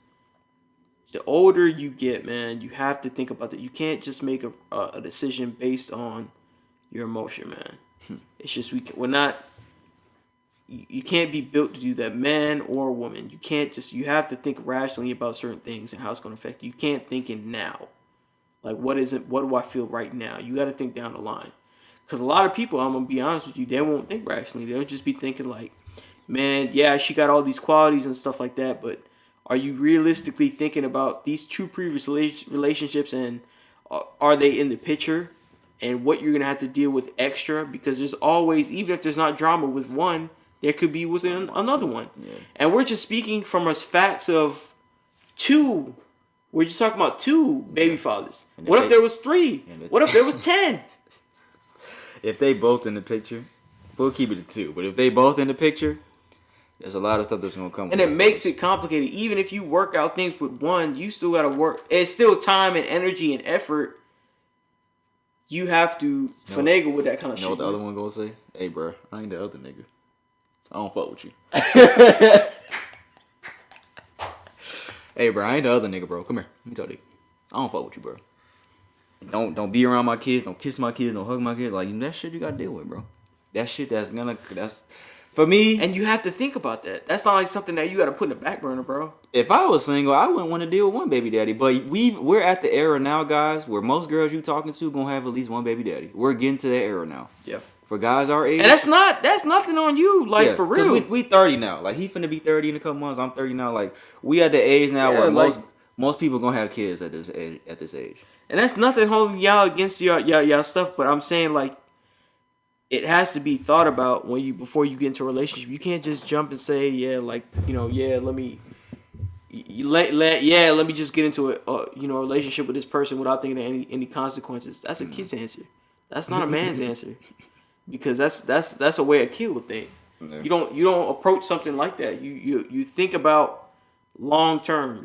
the older you get, man, you have to think about that. You can't just make a decision based on your emotion, man. It's just we're not. You can't be built to do that, man or woman. You can't you have to think rationally about certain things and how it's going to affect you. You can't think in now. Like, what do I feel right now? You got to think down the line. Because a lot of people, I'm going to be honest with you, they won't think rationally. They'll just be thinking like, man, yeah, she got all these qualities and stuff like that, but are you realistically thinking about these 2 previous relationships and are they in the picture and what you're going to have to deal with extra? Because there's always, even if there's not drama with one, there could be within another one. Yeah. And we're just speaking from us facts of 2. We're just talking about 2 baby fathers. What if there was 3? What if there was 10? If they both in the picture, we'll keep it at 2. But if they both in the picture, there's a lot of stuff that's going to come. And it makes it complicated. Even if you work out things with one, you still got to work. It's still time and energy and effort. You have to finagle with that kind of shit. You know what the other one going to say? Hey, bro, I ain't the other nigga. I don't fuck with you. Hey, bro, I ain't the other nigga, bro. Come here. Let me tell you. I don't fuck with you, bro. Don't be around my kids. Don't kiss my kids. Don't hug my kids. Like, that shit you got to deal with, bro. That shit that's for me. And you have to think about that. That's not like something that you got to put in the back burner, bro. If I was single, I wouldn't want to deal with one baby daddy. But we're at the era now, guys, where most girls you talking to gonna have at least one baby daddy. We're getting to that era now. Yeah. For guys our age. And that's nothing on you, like, for real. We 30 now. Like, he finna be 30 in a couple months. I'm 30 now. Like, we at the age now where most people gonna have kids at this age. And that's nothing holding y'all against y'all stuff, but I'm saying, like, it has to be thought about before you get into a relationship. You can't just jump and say, let me just get into a relationship with this person without thinking of any consequences. That's a kid's answer. That's not a man's answer. Because that's a way a kid would think. Yeah. You don't approach something like that. You think about long term.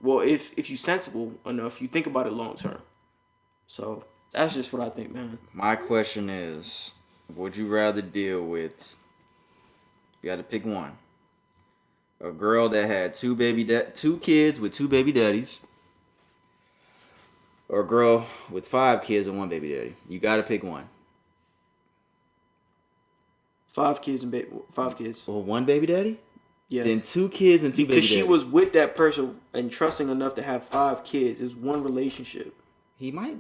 Well, if you're sensible enough, you think about it long term. So that's just what I think, man. My question is, would you rather deal with? You got to pick one. A girl that had 2 kids with 2 baby daddies, or a girl with 5 kids and 1 baby daddy. You got to pick one. 5 kids and 5 kids. Or 1 baby daddy? Yeah. Then 2 kids and 2 baby daddies. Because she was with that person and trusting enough to have 5 kids. It's one relationship. He might.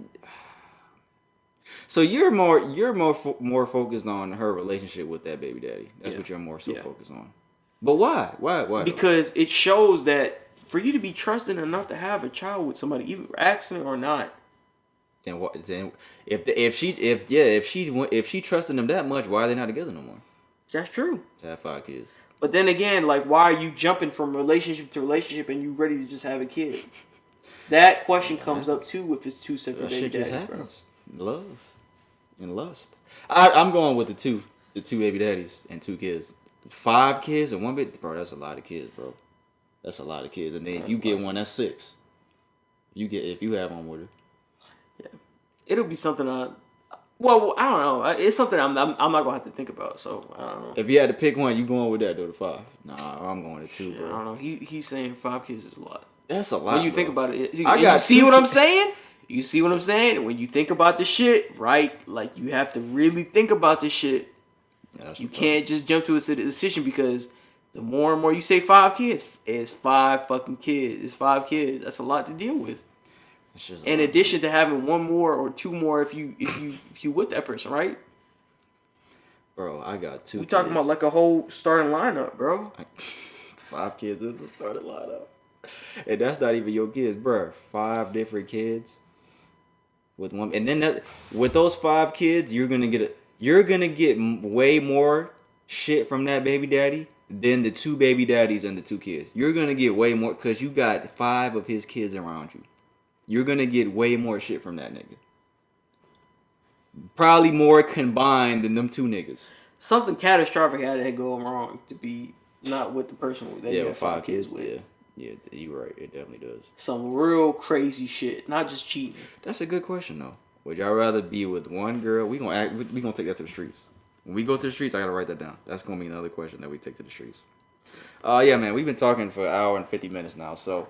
So you're more focused on her relationship with that baby daddy. That's what you're more focused on. But why? Why? Because it shows that for you to be trusting enough to have a child with somebody, even accident or not. Then what? Then if she trusted them that much, why are they not together no more? That's true. To have 5 kids. But then again, like, why are you jumping from relationship to relationship and you ready to just have a kid? That question comes up too if it's 2 separate baby daddies, bro. Love and lust. I'm going with the two baby daddies and 2 kids. 5 kids and 1 baby, bro. That's a lot of kids, bro. That's a lot of kids. And then if you get one, that's 6. If you have one with her. Yeah, it'll be something. Well, I don't know. It's something I'm not gonna have to think about. So I don't know. If you had to pick one, you going with that or the 5? Nah, I'm going to 2, bro. I don't know. He's saying 5 kids is a lot. That's a lot. When you think about it, you see what I'm saying? You see what I'm saying? When you think about this shit, right? Like, you have to really think about this shit. Yeah, you can't just jump to a decision because the more and more you say 5 kids, it's 5 fucking kids. It's 5 kids. That's a lot to deal with. In addition to having 1 more or 2 more if you with that person, right? Bro, I got 2. We talking about like a whole starting lineup, bro. 5 kids is the starting lineup. And that's not even your kids, bruh. 5 different kids with one, and then with those 5 kids, you're gonna get way more shit from that baby daddy than the 2 baby daddies and the 2 kids. You're gonna get way more because you got 5 of his kids around you. You're gonna get way more shit from that nigga. Probably more combined than them 2 niggas. Something catastrophic had to go wrong to be not with the person that you have 5 kids with. Yeah, you're right. It definitely does. Some real crazy shit, not just cheating. That's a good question though. Would y'all rather be with one girl? We gonna take that to the streets. When we go to the streets, I gotta write that down. That's gonna be another question that we take to the streets. Yeah, man, we've been talking for an hour and 50 minutes now, so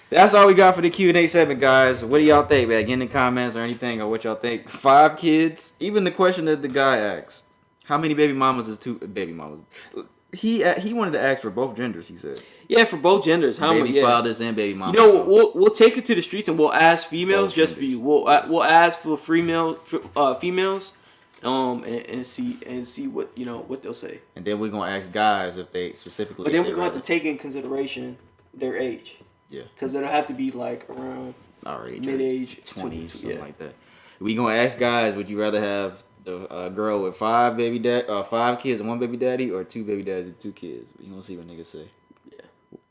that's all we got for the Q&A segment, guys. What do y'all think, man? Get in the comments or anything or what y'all think. 5 kids. Even the question that the guy asked: how many baby mamas is 2 baby mamas? He wanted to ask for both genders. He said, "Yeah, for both genders. How many baby fathers and baby mamas?" You know, we'll take it to the streets and we'll ask females just for you. We'll ask for females, and see what what they'll say. And then we're gonna ask guys if they specifically. But then we're gonna have to take in consideration their age. Yeah. Because it'll have to be like around our age, mid-age, 20s, something like that. We gonna ask guys: would you rather have the girl with 5 kids and 1 baby daddy, or 2 baby daddies and 2 kids? We gonna see what niggas say. Yeah,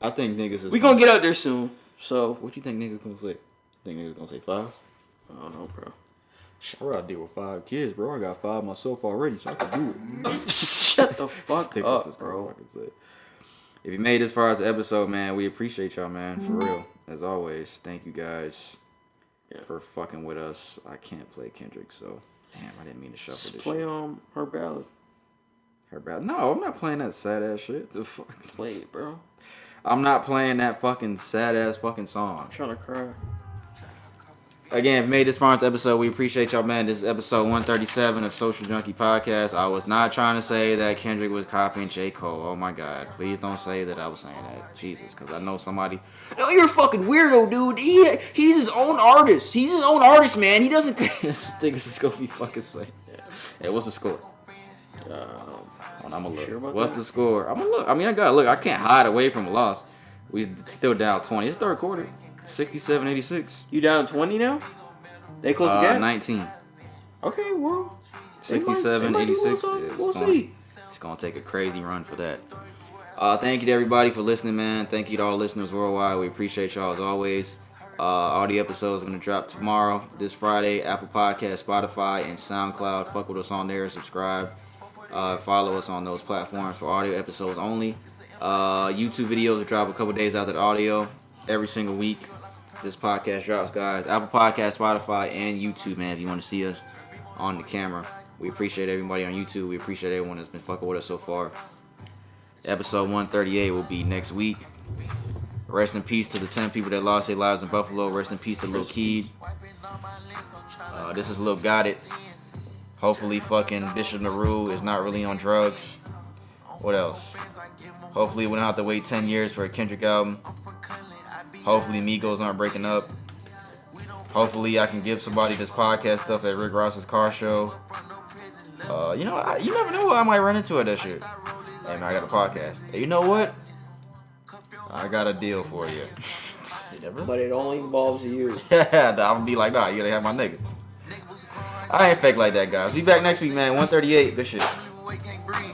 I think niggas is. We gonna get out there soon. So what you think niggas gonna say? Think niggas gonna say 5? I don't know, bro. I gotta deal with 5 kids, bro. I got 5 myself already, so I can do it. Shut the fuck up, bro. If you made this far as the episode, man, we appreciate y'all, man. For real. As always, thank you guys for fucking with us. I can't play Kendrick, so damn, I didn't mean to shuffle this play shit. her ballad. Her ballad? No, I'm not playing that sad ass shit. The fuck? Play it, bro. I'm not playing that fucking sad ass fucking song. I'm trying to cry. Again, if you made this far into episode, we appreciate y'all, man. This is episode 137 of Social Junkie Podcast. I was not trying to say that Kendrick was copying J. Cole. Oh my God. Please don't say that I was saying that. Jesus, because I know somebody. No, you're a fucking weirdo, dude. He's his own artist. He's his own artist, man. He doesn't. Niggas is going to be fucking saying. Hey, what's the score? I'm going to look. Sure what's the score? I'm going to look. I mean, I got to look. I can't hide away from a loss. We still down 20. It's third quarter. 67-86. You down 20 now? They close the gap? 19. Okay, well. 67-86. We'll see. It's going to take a crazy run for that. Thank you to everybody for listening, man. Thank you to all listeners worldwide. We appreciate y'all as always. All the episodes are going to drop tomorrow, this Friday. Apple Podcast, Spotify, and SoundCloud. Fuck with us on there. Subscribe. Follow us on those platforms for audio episodes only. YouTube videos will drop a couple days after the audio every single week. This podcast drops, guys. Apple Podcast, Spotify, and YouTube, man. If you want to see us on the camera, we appreciate everybody on YouTube. We appreciate everyone that's been fucking with us so far. Episode 138 will be next week. Rest in peace to the 10 people that lost their lives in Buffalo. Rest in peace to Lil Keed. This is Lil Got It. Hopefully fucking Bishop Nehru is not really on drugs. What else? Hopefully we don't have to wait 10 years for a Kendrick album. Hopefully Migos aren't breaking up. Hopefully I can give somebody this podcast stuff at Rick Ross's car show. You never know who I might run into at that shit. Hey man, I got a podcast. Hey, you know what? I got a deal for you. But it only involves you. Yeah, I'm gonna be like, nah, you gotta have my nigga. I ain't fake like that, guys. Be back next week, man. 138. Good shit.